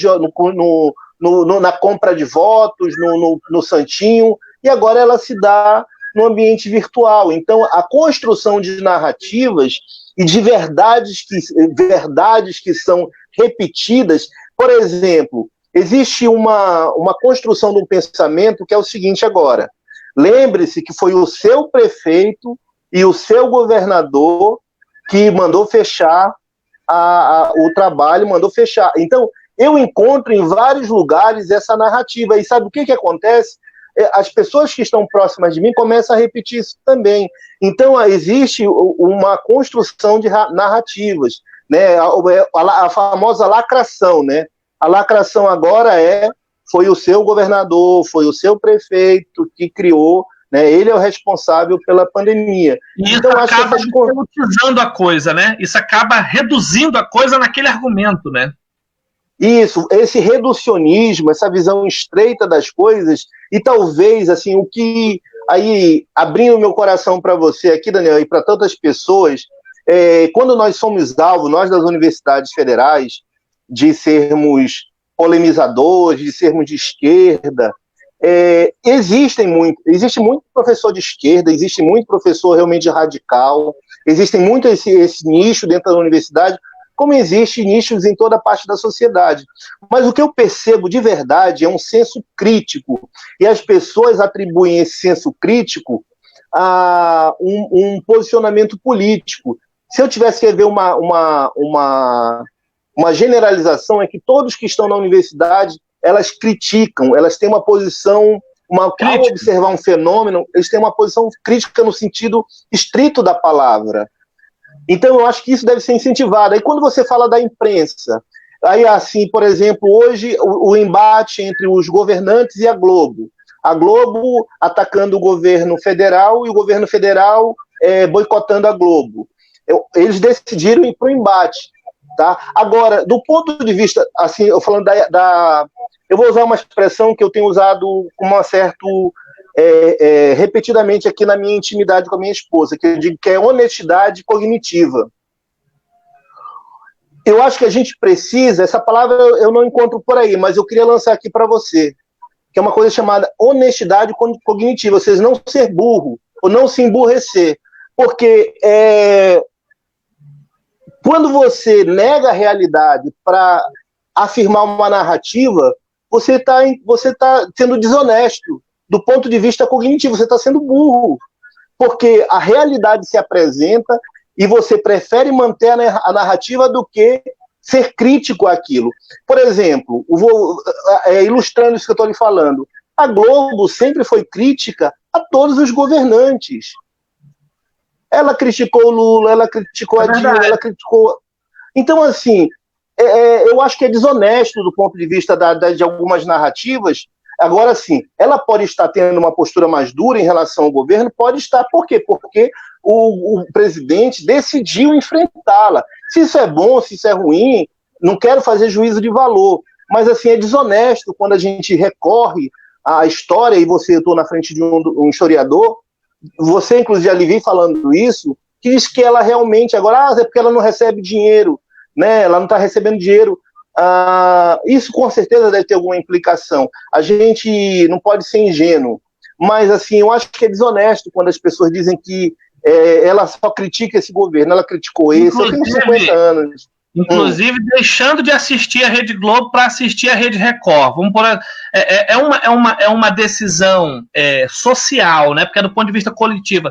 na compra de votos, no santinho, e agora ela se dá no ambiente virtual. Então, a construção de narrativas e de verdades que são repetidas. Por exemplo, existe uma construção de um pensamento que é o seguinte agora. Lembre-se que foi o seu prefeito e o seu governador que mandou fechar o trabalho, mandou fechar. Então, eu encontro em vários lugares essa narrativa. E sabe o que acontece? As pessoas que estão próximas de mim começam a repetir isso também. Então, existe uma construção de narrativas, né? A famosa lacração, né? A lacração agora foi o seu governador, foi o seu prefeito que criou, né? Ele é o responsável pela pandemia. E então, isso acaba politizando a coisa, né? Isso acaba reduzindo a coisa naquele argumento, né? Isso, esse reducionismo, essa visão estreita das coisas, e talvez, assim, o que... Aí, abrindo meu coração para você aqui, Daniel, e para tantas pessoas, quando nós somos alvo, nós das universidades federais, de sermos polemizadores, de sermos de esquerda, existe muito professor de esquerda, existe muito professor realmente radical, existe muito esse nicho dentro da universidade, como existe nichos em toda parte da sociedade. Mas o que eu percebo de verdade é um senso crítico, e as pessoas atribuem esse senso crítico a um posicionamento político. Se eu tivesse que ver uma generalização, é que todos que estão na universidade, elas criticam, elas têm uma posição, ao observar um fenômeno, eles têm uma posição crítica no sentido estrito da palavra. Então, eu acho que isso deve ser incentivado. Aí, quando você fala da imprensa, aí, assim, por exemplo, hoje, o embate entre os governantes e a Globo atacando o governo federal e o governo federal boicotando a Globo. Eles decidiram ir para o embate. Tá? Agora, do ponto de vista, assim, eu falando eu vou usar uma expressão que eu tenho usado com uma certa... repetidamente aqui na minha intimidade com a minha esposa, que eu digo que é honestidade cognitiva. Eu acho que a gente precisa, essa palavra eu não encontro por aí, mas eu queria lançar aqui para você, que é uma coisa chamada honestidade cognitiva, ou seja, não ser burro, ou não se emburrecer, porque quando você nega a realidade para afirmar uma narrativa, você está sendo desonesto do ponto de vista cognitivo, você está sendo burro, porque a realidade se apresenta e você prefere manter a narrativa do que ser crítico àquilo. Por exemplo, ilustrando isso que eu estou lhe falando, a Globo sempre foi crítica a todos os governantes. Ela criticou o Lula, ela criticou a Dilma, ela criticou... Então, assim, eu acho que é desonesto do ponto de vista de algumas narrativas. Agora, sim, ela pode estar tendo uma postura mais dura em relação ao governo, pode estar. Por quê? Porque o presidente decidiu enfrentá-la. Se isso é bom, se isso é ruim, não quero fazer juízo de valor, mas, assim, é desonesto quando a gente recorre à história, e eu estou na frente de um historiador, você, inclusive, ali vem falando isso, que diz que ela realmente, agora, é porque ela não recebe dinheiro, né? Ela não está recebendo dinheiro. Isso com certeza deve ter alguma implicação. A gente não pode ser ingênuo, mas assim, eu acho que é desonesto quando as pessoas dizem que ela só critica esse governo, ela criticou esse, eu tenho 50 anos. Inclusive, deixando de assistir a Rede Globo para assistir a Rede Record. Vamos por, é uma decisão social, né? Porque é do ponto de vista coletivo.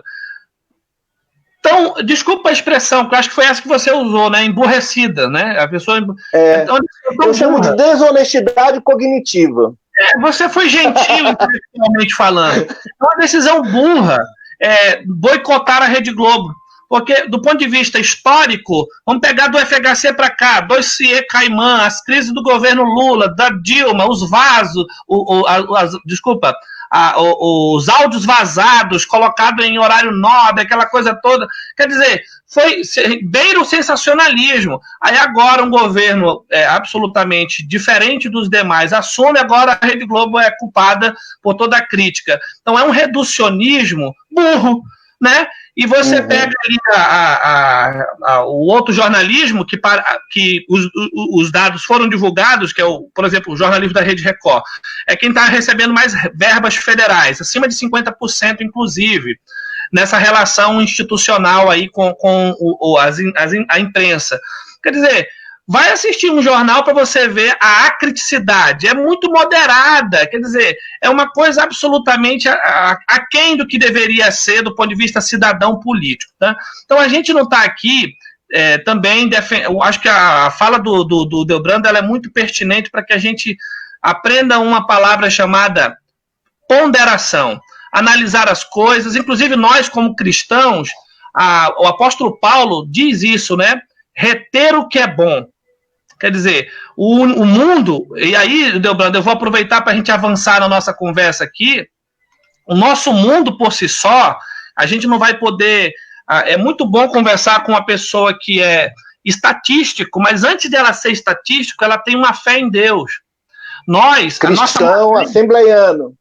Então, desculpa a expressão, que eu acho que foi essa que você usou, né? Emburrecida, né? A pessoa. Então, eu chamo de desonestidade cognitiva. Você foi gentil, intelectualmente falando. É uma decisão burra boicotar a Rede Globo. Porque, do ponto de vista histórico, vamos pegar do FHC para cá, dossiê Caimã, as crises do governo Lula, da Dilma, os vasos, os áudios vazados, colocados em horário nobre, aquela coisa toda. Quer dizer, foi beira o sensacionalismo. Aí agora um governo absolutamente diferente dos demais assume, agora a Rede Globo é culpada por toda a crítica. Então é um reducionismo burro, né? E você pega ali o outro jornalismo que os dados foram divulgados, que é, por exemplo, o jornalismo da Rede Record, é quem está recebendo mais verbas federais, acima de 50%, inclusive, nessa relação institucional aí com a imprensa. Quer dizer, vai assistir um jornal para você ver a acriticidade. É muito moderada, quer dizer, é uma coisa absolutamente aquém do que deveria ser do ponto de vista cidadão político. Tá? Então a gente não está aqui também... Eu acho que a fala do Delbrando ela é muito pertinente para que a gente aprenda uma palavra chamada ponderação. Analisar as coisas, inclusive nós como cristãos, o apóstolo Paulo diz isso, né? Reter o que é bom. Quer dizer, o mundo, e aí, Delbrando, eu vou aproveitar para a gente avançar na nossa conversa aqui, o nosso mundo por si só, a gente não vai poder... É muito bom conversar com uma pessoa que é estatístico, mas antes dela ser estatístico, ela tem uma fé em Deus. Nós... Cristão, assembleiano.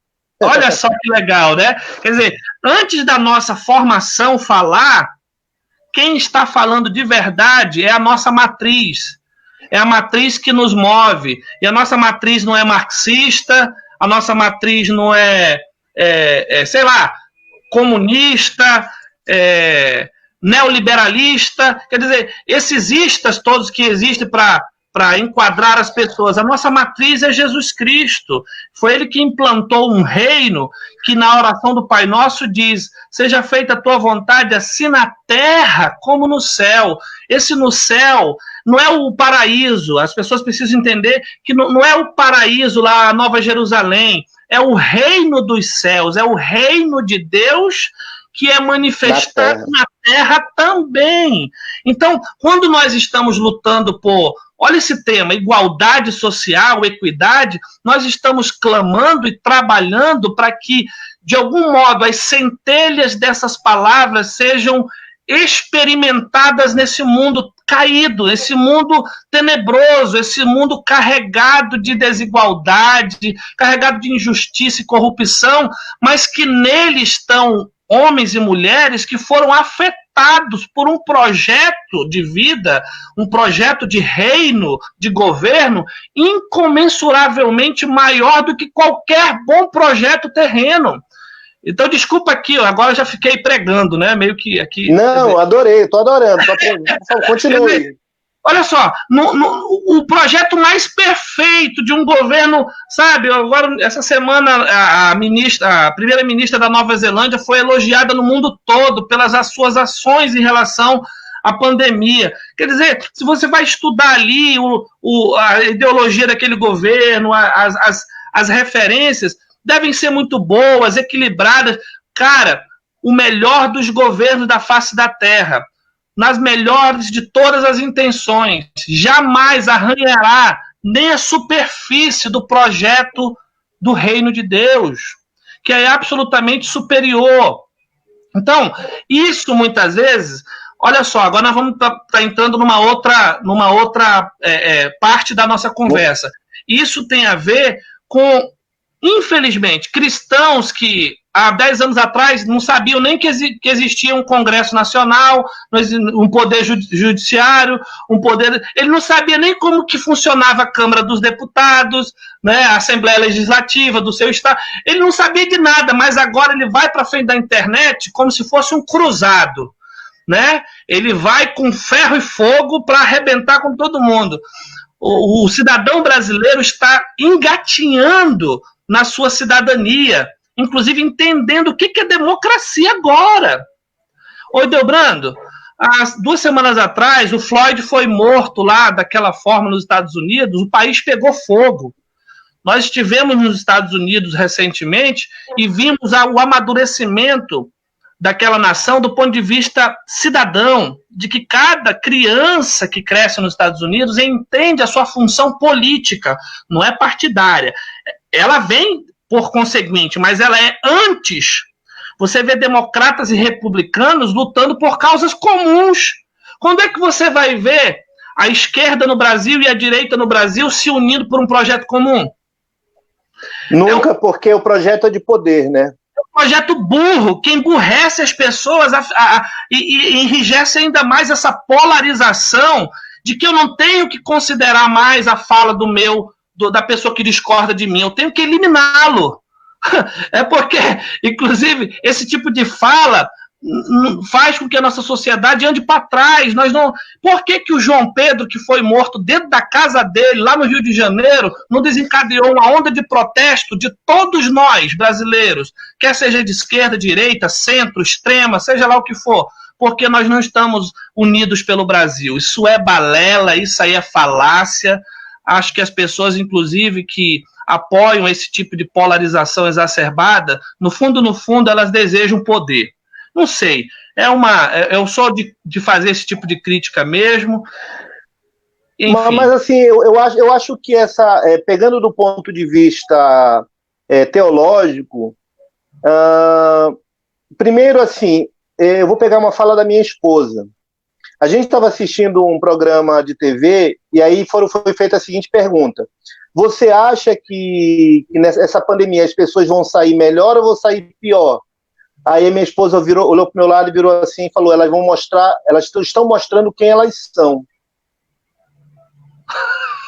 Olha só que legal, né? Quer dizer, antes da nossa formação falar, quem está falando de verdade é a nossa matriz. É a matriz que nos move. E a nossa matriz não é marxista, a nossa matriz não sei lá, comunista, neoliberalista. Quer dizer, esses istas todos que existem para enquadrar as pessoas. A nossa matriz é Jesus Cristo. Foi ele que implantou um reino que na oração do Pai Nosso diz: seja feita a tua vontade assim na terra como no céu. Esse no céu não é o paraíso. As pessoas precisam entender que não é o paraíso lá, a Nova Jerusalém. É o reino dos céus, é o reino de Deus que é manifestado na terra também. Então, quando nós estamos lutando por, olha esse tema, igualdade social, equidade, nós estamos clamando e trabalhando para que, de algum modo, as centelhas dessas palavras sejam experimentadas nesse mundo caído, esse mundo tenebroso, esse mundo carregado de desigualdade, carregado de injustiça e corrupção, mas que nele estão homens e mulheres que foram afetados por um projeto de vida, um projeto de reino, de governo, incomensuravelmente maior do que qualquer bom projeto terreno. Então, desculpa aqui, agora eu já fiquei pregando, né? Meio que aqui. Não, adorei, estou adorando. Continue. Olha só, o projeto mais perfeito de um governo, sabe? Agora, essa semana, a primeira-ministra da Nova Zelândia foi elogiada no mundo todo pelas suas ações em relação a pandemia. Quer dizer, se você vai estudar ali a ideologia daquele governo, as referências devem ser muito boas, equilibradas. Cara, o melhor dos governos da face da terra, nas melhores de todas as intenções, jamais arranhará nem a superfície do projeto do reino de Deus, que é absolutamente superior. Então, isso muitas vezes, olha só, agora nós vamos estar entrando numa outra parte da nossa conversa. Isso tem a ver com, infelizmente, cristãos que há 10 anos atrás não sabiam nem que existia um Congresso Nacional, um poder judiciário, ele não sabia nem como que funcionava a Câmara dos Deputados, né, a Assembleia Legislativa do seu estado, ele não sabia de nada, mas agora ele vai para frente da internet como se fosse um cruzado, né? Ele vai com ferro e fogo para arrebentar com todo mundo. O cidadão brasileiro está engatinhando na sua cidadania, inclusive entendendo o que é democracia agora. Oi, Delbrando, há 2 semanas atrás, o Floyd foi morto lá daquela forma nos Estados Unidos, o país pegou fogo. Nós estivemos nos Estados Unidos recentemente e vimos o amadurecimento daquela nação do ponto de vista cidadão, de que cada criança que cresce nos Estados Unidos entende a sua função política, não é partidária. Ela vem por conseguinte, mas ela é antes. Você vê democratas e republicanos lutando por causas comuns. Quando é que você vai ver a esquerda no Brasil e a direita no Brasil se unindo por um projeto comum? Nunca, porque o projeto é de poder, né? É um projeto burro, que emburrece as pessoas e enrijece ainda mais essa polarização de que eu não tenho que considerar mais a fala da pessoa que discorda de mim, eu tenho que eliminá-lo. É porque, inclusive, esse tipo de fala faz com que a nossa sociedade ande para trás. Por que o João Pedro, que foi morto dentro da casa dele, lá no Rio de Janeiro, não desencadeou uma onda de protesto de todos nós, brasileiros, quer seja de esquerda, direita, centro, extrema, seja lá o que for, porque nós não estamos unidos pelo Brasil? Isso é balela, isso aí é falácia. Acho que as pessoas, inclusive, que apoiam esse tipo de polarização exacerbada, no fundo, elas desejam poder. Não sei, eu sou de fazer esse tipo de crítica mesmo. Enfim. Mas assim, eu acho que pegando do ponto de vista teológico, primeiro assim, eu vou pegar uma fala da minha esposa. A gente estava assistindo um programa de TV e aí foi feita a seguinte pergunta: você acha que nessa pandemia as pessoas vão sair melhor ou vão sair pior? Aí minha esposa olhou para o meu lado e virou assim e falou: elas estão mostrando quem elas são.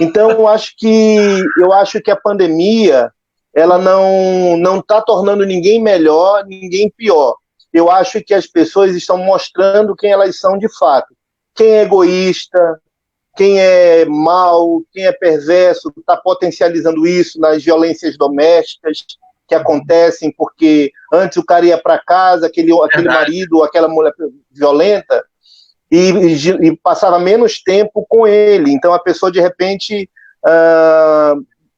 Então eu acho que a pandemia ela não está tornando ninguém melhor, ninguém pior. Eu acho que as pessoas estão mostrando quem elas são de fato. Quem é egoísta, quem é mau, quem é perverso, está potencializando isso nas violências domésticas que acontecem, porque antes o cara ia para casa, aquele marido ou aquela mulher violenta, e passava menos tempo com ele. Então a pessoa, de repente,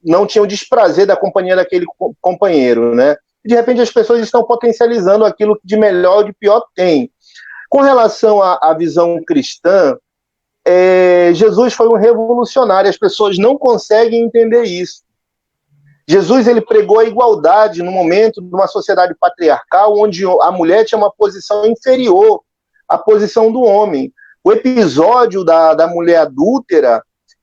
não tinha o desprazer da companhia daquele companheiro, né? E, de repente, as pessoas estão potencializando aquilo que de melhor ou de pior tem. Com relação à visão cristã, Jesus foi um revolucionário, as pessoas não conseguem entender isso. Jesus ele pregou a igualdade no momento de uma sociedade patriarcal, onde a mulher tinha uma posição inferior à posição do homem. O episódio da mulher adúltera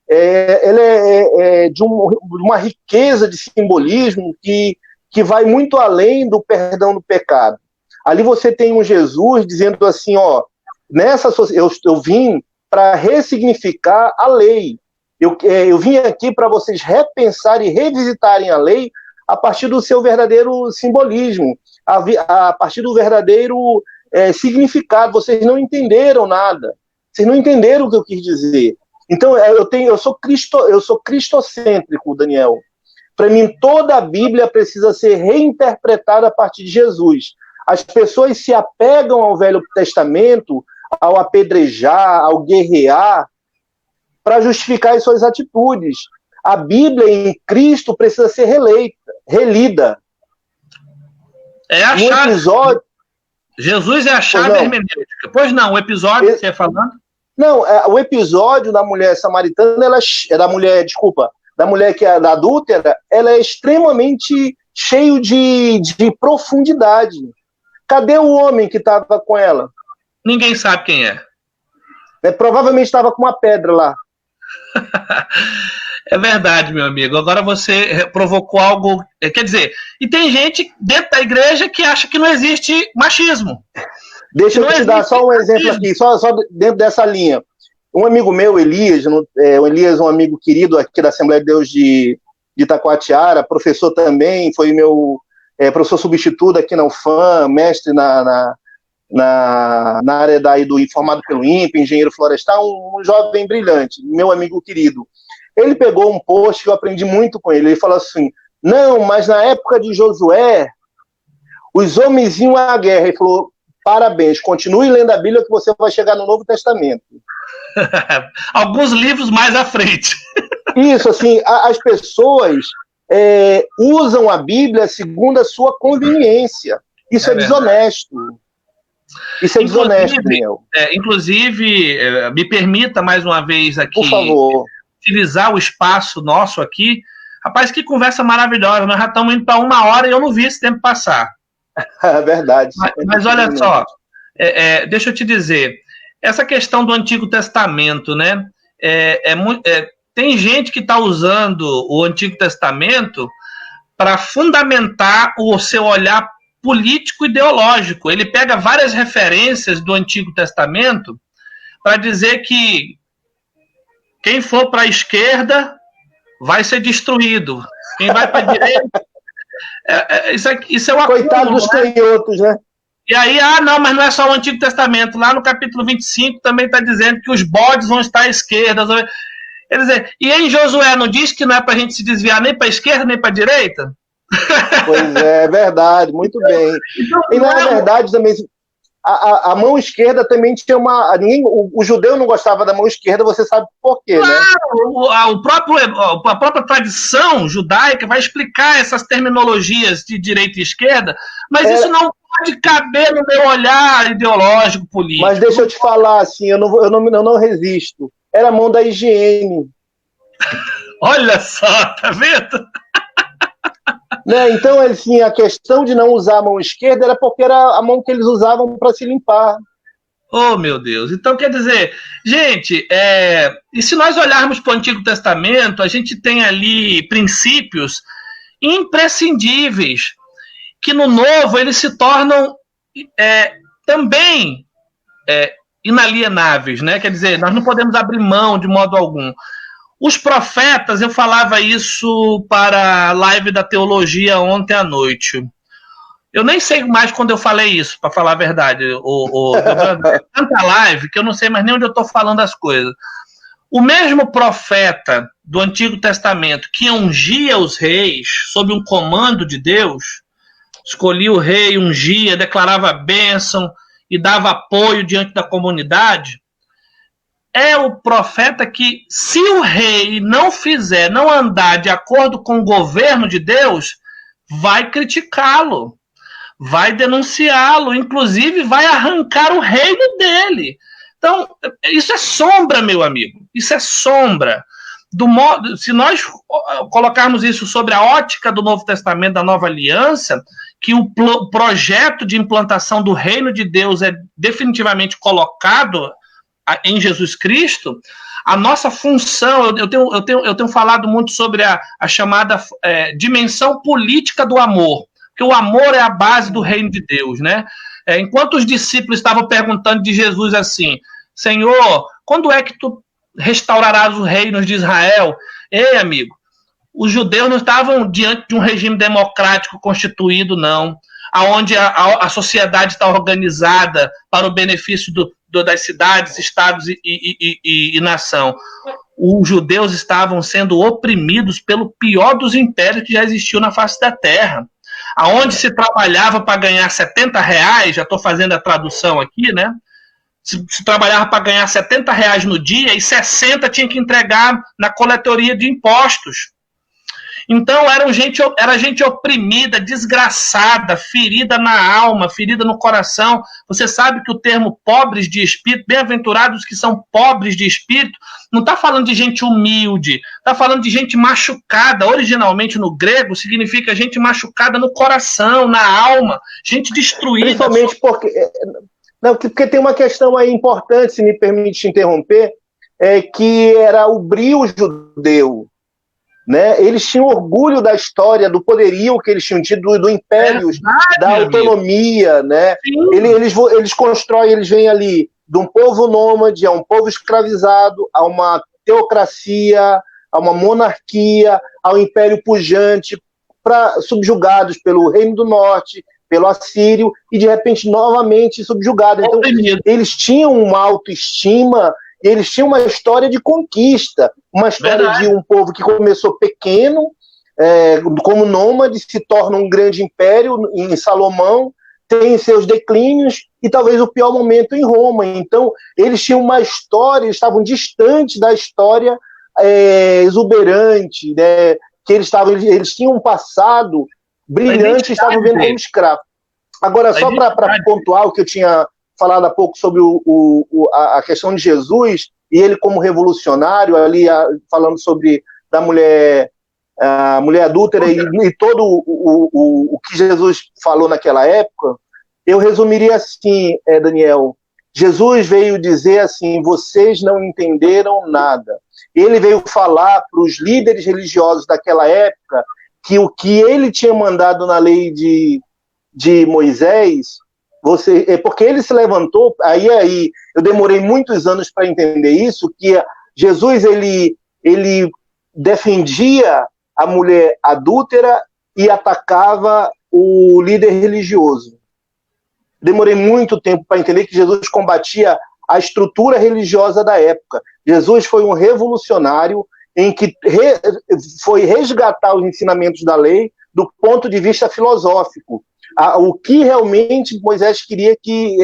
ele é de uma riqueza de simbolismo que vai muito além do perdão do pecado. Ali você tem um Jesus dizendo assim, eu vim para ressignificar a lei. Eu vim aqui para vocês repensarem e revisitarem a lei a partir do seu verdadeiro simbolismo, a partir do verdadeiro significado. Vocês não entenderam nada. Vocês não entenderam o que eu quis dizer. Então, eu sou cristocêntrico, Daniel. Para mim, toda a Bíblia precisa ser reinterpretada a partir de Jesus. As pessoas se apegam ao Velho Testamento ao apedrejar, ao guerrear, para justificar as suas atitudes. A Bíblia em Cristo precisa ser relida. É a chave. Episódio... Jesus é a chave hermenêutica. Pois não, o episódio que você ia falando? Não, o episódio da mulher samaritana, da mulher que é da adúltera, ela é extremamente cheio de profundidade. Cadê o homem que estava com ela? Ninguém sabe quem é. Provavelmente estava com uma pedra lá. É verdade, meu amigo. Agora você provocou algo... Quer dizer, e tem gente dentro da igreja que acha que não existe machismo. Deixa eu te dar só um exemplo aqui, só dentro dessa linha. Um amigo meu, Elias, um amigo querido aqui da Assembleia de Deus de Itacoatiara, professor também, foi meu professor substituto aqui na UFAM, mestre na área formado pelo INPE, engenheiro florestal, um jovem brilhante, meu amigo querido. Ele pegou um post que eu aprendi muito com ele, ele falou assim, não, mas na época de Josué, os homens iam à guerra. Ele falou, parabéns, continue lendo a Bíblia que você vai chegar no Novo Testamento. Alguns livros mais à frente. Isso, assim, as pessoas usam a Bíblia segundo a sua conveniência. Isso é desonesto. Isso é desonesto, Daniel. Inclusive, me permita mais uma vez aqui, por favor, utilizar o espaço nosso aqui. Rapaz, que conversa maravilhosa. Nós já estamos indo para 1 hora e eu não vi esse tempo passar. É verdade. Mas olha só, deixa eu te dizer, essa questão do Antigo Testamento, né? Tem gente que está usando o Antigo Testamento para fundamentar o seu olhar político-ideológico. Ele pega várias referências do Antigo Testamento para dizer que quem for para a esquerda vai ser destruído. Quem vai para a direita... Isso é uma coitado dos canhotos, né? E aí, não, mas não é só o Antigo Testamento. Lá no capítulo 25 também está dizendo que os bodes vão estar à esquerda. Quer dizer, e em Josué não diz que não é para a gente se desviar nem para a esquerda nem para a direita? Pois é verdade, muito bem. Então, e na verdade também a mão esquerda também tinha o judeu não gostava da mão esquerda, você sabe por quê, né? A própria tradição judaica vai explicar essas terminologias de direita e esquerda, mas isso não pode caber no meu olhar ideológico, político. Mas deixa eu te falar assim, eu não resisto. Era a mão da higiene. Olha só, tá vendo? Né? Então, assim, a questão de não usar a mão esquerda era porque era a mão que eles usavam para se limpar. Oh, meu Deus. Então, quer dizer, gente, e se nós olharmos para o Antigo Testamento, a gente tem ali princípios imprescindíveis, que no Novo eles se tornam também inalienáveis, né? Quer dizer, nós não podemos abrir mão de modo algum. Os profetas, eu falava isso para a live da teologia ontem à noite. Eu nem sei mais quando eu falei isso, para falar a verdade. Tanta live que eu não sei mais nem onde eu estou falando as coisas. O mesmo profeta do Antigo Testamento que ungia os reis sob um comando de Deus, escolhia o rei, ungia, declarava a bênção e dava apoio diante da comunidade, é o profeta que, se o rei não andar de acordo com o governo de Deus, vai criticá-lo, vai denunciá-lo, inclusive vai arrancar o reino dele. Então, isso é sombra, meu amigo, isso é sombra. Se nós colocarmos isso sobre a ótica do Novo Testamento, da Nova Aliança, que o projeto de implantação do reino de Deus é definitivamente colocado em Jesus Cristo, a nossa função, eu tenho falado muito sobre a chamada dimensão política do amor, porque o amor é a base do reino de Deus, né? Enquanto os discípulos estavam perguntando de Jesus assim, Senhor, quando é que tu restaurarás os reinos de Israel? Ei, amigo, os judeus não estavam diante de um regime democrático constituído, não, onde a sociedade está organizada para o benefício das cidades, estados e nação. Os judeus estavam sendo oprimidos pelo pior dos impérios que já existiu na face da terra, aonde se trabalhava para ganhar R$70, já estou fazendo a tradução aqui, né? se trabalhava para ganhar R$70 no dia e 60 tinha que entregar na coletoria de impostos. Então era gente oprimida, desgraçada, ferida na alma, ferida no coração. Você sabe que o termo pobres de espírito, bem-aventurados que são pobres de espírito, não está falando de gente humilde, está falando de gente machucada. Originalmente no grego significa gente machucada no coração, na alma, gente destruída. Principalmente porque tem uma questão aí importante, se me permite interromper, que era o brio judeu. Né? Eles tinham orgulho da história, do poderio que eles tinham tido, do império, da autonomia. Né? Eles constroem, eles vêm ali de um povo nômade a um povo escravizado, a uma teocracia, a uma monarquia, ao império pujante, subjugados pelo Reino do Norte, pelo Assírio, e de repente novamente subjugados. Então, eles tinham uma autoestima. Eles tinham uma história de conquista, uma história de um povo que começou pequeno, como nômade, se torna um grande império em Salomão, tem seus declínios e talvez o pior momento em Roma. Então, eles tinham uma história, eles estavam distantes da história exuberante, né, que eles tinham um passado brilhante e estavam vendo como escravos. Agora, só para pontuar o que eu tinha falado há pouco sobre a questão de Jesus e ele como revolucionário, ali falando sobre a mulher adúltera e todo o que Jesus falou naquela época, eu resumiria assim, Daniel, Jesus veio dizer assim, vocês não entenderam nada. Ele veio falar para os líderes religiosos daquela época que o que ele tinha mandado na lei de Moisés, porque ele se levantou, aí eu demorei muitos anos para entender isso, que Jesus ele defendia a mulher adúltera e atacava o líder religioso. Demorei muito tempo para entender que Jesus combatia a estrutura religiosa da época. Jesus foi um revolucionário em que foi resgatar os ensinamentos da lei do ponto de vista filosófico. O que realmente Moisés queria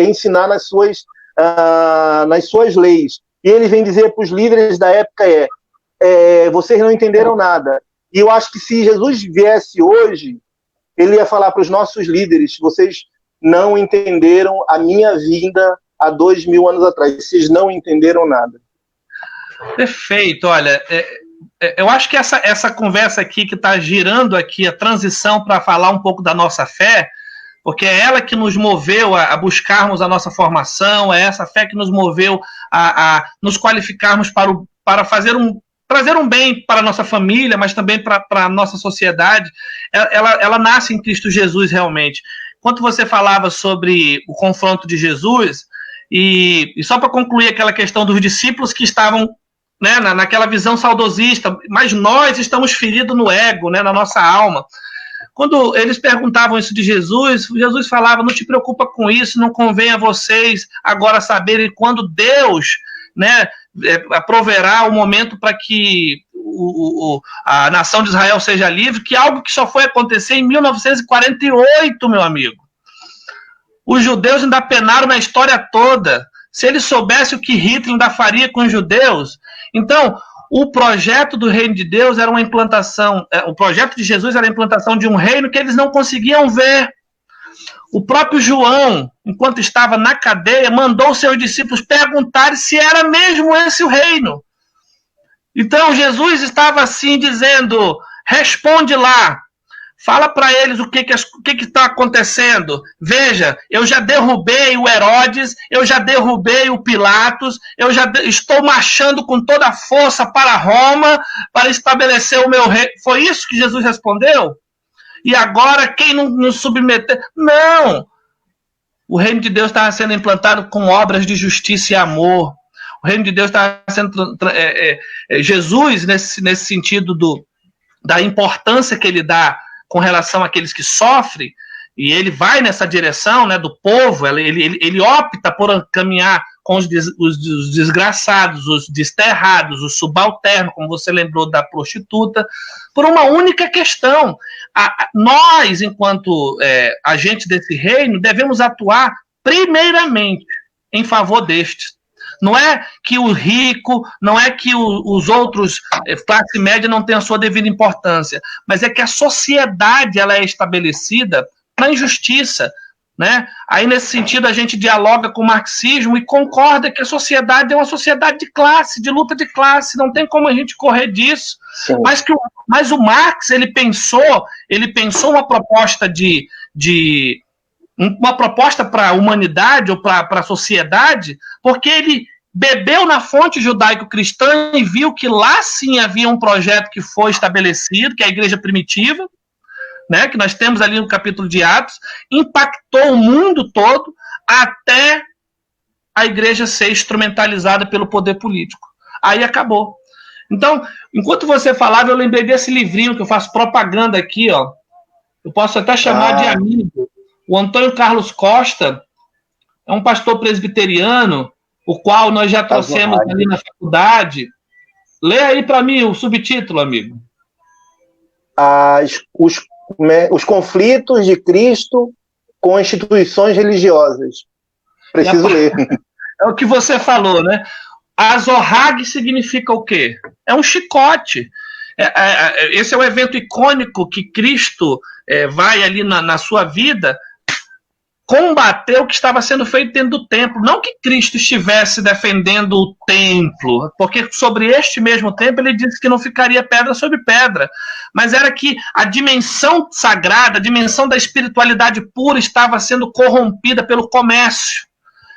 ensinar nas suas leis. E ele vem dizer para os líderes da época vocês não entenderam nada. E eu acho que se Jesus viesse hoje, ele ia falar para os nossos líderes, vocês não entenderam a minha vinda há 2000 anos atrás, vocês não entenderam nada. Perfeito, olha, eu acho que essa conversa aqui que está girando aqui, a transição para falar um pouco da nossa fé, porque é ela que nos moveu a buscarmos a nossa formação, é essa fé que nos moveu a nos qualificarmos para trazer um bem para a nossa família, mas também para a nossa sociedade. Ela nasce em Cristo Jesus realmente. Enquanto você falava sobre o confronto de Jesus, e só para concluir aquela questão dos discípulos que estavam, né, naquela visão saudosista, mas nós estamos feridos no ego, né, na nossa alma. Quando eles perguntavam isso de Jesus, Jesus falava, não te preocupa com isso, não convém a vocês agora saberem quando Deus, né, proverá o momento para que a nação de Israel seja livre, que é algo que só foi acontecer em 1948, meu amigo. Os judeus ainda penaram na história toda. Se eles soubessem o que Hitler ainda faria com os judeus. Então, o projeto do reino de Deus era uma implantação, o projeto de Jesus era a implantação de um reino que eles não conseguiam ver. O próprio João, enquanto estava na cadeia, mandou seus discípulos perguntarem se era mesmo esse o reino. Então, Jesus estava assim dizendo, responde lá, fala para eles o que está acontecendo. Veja, eu já derrubei o Herodes, eu já derrubei o Pilatos, eu já estou marchando com toda a força para Roma para estabelecer o meu reino. Foi isso que Jesus respondeu? E agora quem não nos submeter? Não! O reino de Deus estava sendo implantado com obras de justiça e amor. O reino de Deus estava sendo... Jesus, nesse sentido da importância que ele dá com relação àqueles que sofrem, e ele vai nessa direção, né, do povo, ele opta por caminhar com os desgraçados, os desterrados, os subalternos, como você lembrou da prostituta, por uma única questão. Nós, enquanto agentes desse reino, devemos atuar primeiramente em favor destes. Não é que o rico, não é que os outros, classe média, não tenham a sua devida importância, mas é que a sociedade ela é estabelecida para a injustiça, né? Aí, nesse sentido, a gente dialoga com o marxismo e concorda que a sociedade é uma sociedade de classe, de luta de classe, não tem como a gente correr disso. Mas o Marx, ele pensou uma proposta uma proposta para a humanidade ou para a sociedade, porque ele bebeu na fonte judaico-cristã e viu que lá sim havia um projeto que foi estabelecido, que é a igreja primitiva, né, que nós temos ali no capítulo de Atos, impactou o mundo todo até a igreja ser instrumentalizada pelo poder político. Aí acabou. Então, enquanto você falava, eu lembrei desse livrinho que eu faço propaganda aqui, ó. Eu posso até chamar de amigo. O Antônio Carlos Costa é um pastor presbiteriano, o qual nós já trouxemos ali na faculdade. Lê aí para mim o subtítulo, amigo. Os conflitos de Cristo com instituições religiosas. Preciso ler. É o que você falou, né? Azorrag significa o quê? É um chicote. Esse é o evento icônico que Cristo vai ali na sua vida combater o que estava sendo feito dentro do templo. Não que Cristo estivesse defendendo o templo, porque sobre este mesmo templo ele disse que não ficaria pedra sobre pedra, mas era que a dimensão sagrada, a dimensão da espiritualidade pura estava sendo corrompida pelo comércio,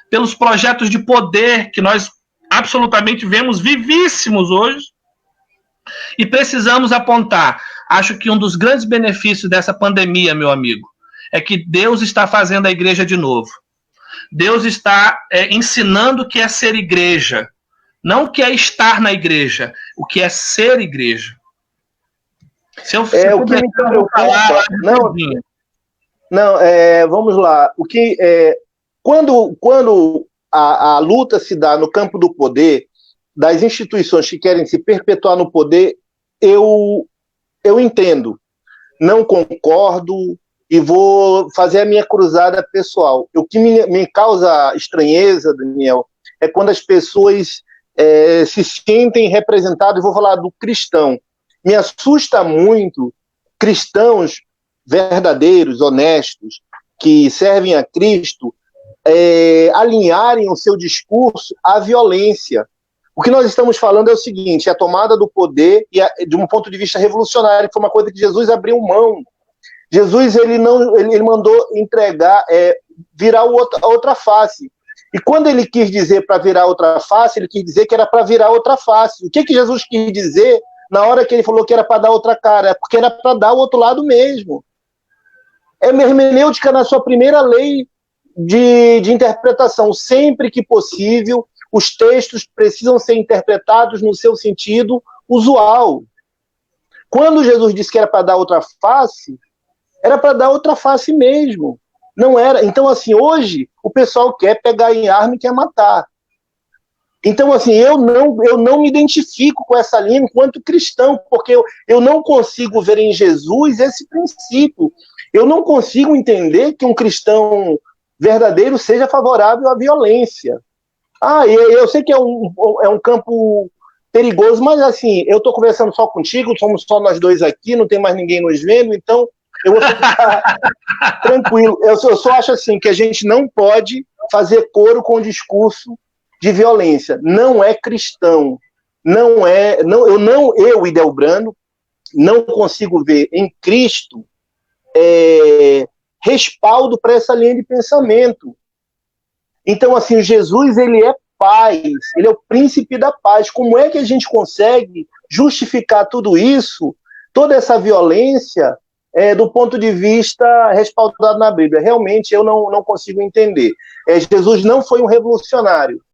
pelos projetos de poder que nós absolutamente vemos vivíssimos hoje, e precisamos apontar. Acho que um dos grandes benefícios dessa pandemia, meu amigo, é que Deus está fazendo a igreja de novo. Deus está ensinando o que é ser igreja, não o que é estar na igreja, o que é ser igreja. Se eu o que me preocupa, vamos lá. O que quando a luta se dá no campo do poder, das instituições que querem se perpetuar no poder, eu entendo, não concordo e vou fazer a minha cruzada pessoal. O que me causa estranheza, Daniel, é quando as pessoas se sentem representadas, vou falar do cristão. Me assusta muito cristãos verdadeiros, honestos, que servem a Cristo, alinharem o seu discurso à violência. O que nós estamos falando é o seguinte: a tomada do poder, de um ponto de vista revolucionário, que foi uma coisa que Jesus abriu mão. Jesus ele mandou entregar, virar a outra face. E quando ele quis dizer para virar outra face, ele quis dizer que era para virar outra face. O que Jesus quis dizer na hora que ele falou que era para dar outra cara? É porque era para dar o outro lado mesmo. É hermenêutica na sua primeira lei de interpretação. Sempre que possível, os textos precisam ser interpretados no seu sentido usual. Quando Jesus disse que era para dar outra face, era para dar outra face mesmo. Não era. Então, assim, hoje o pessoal quer pegar em arma e quer matar. Então, assim, eu não me identifico com essa linha enquanto cristão, porque eu não consigo ver em Jesus esse princípio. Eu não consigo entender que um cristão verdadeiro seja favorável à violência. Eu sei que é um campo perigoso, mas assim, eu estou conversando só contigo, somos só nós dois aqui, não tem mais ninguém nos vendo, então eu vou ficar tranquilo. Eu só acho assim que a gente não pode fazer coro com o discurso de violência. Não é cristão. Eu, Idelbrando, não consigo ver em Cristo respaldo para essa linha de pensamento. Então, assim, Jesus, ele é paz, ele é o príncipe da paz. Como é que a gente consegue justificar tudo isso, toda essa violência, do ponto de vista respaldado na Bíblia? Realmente eu não consigo entender. Jesus não foi um revolucionário,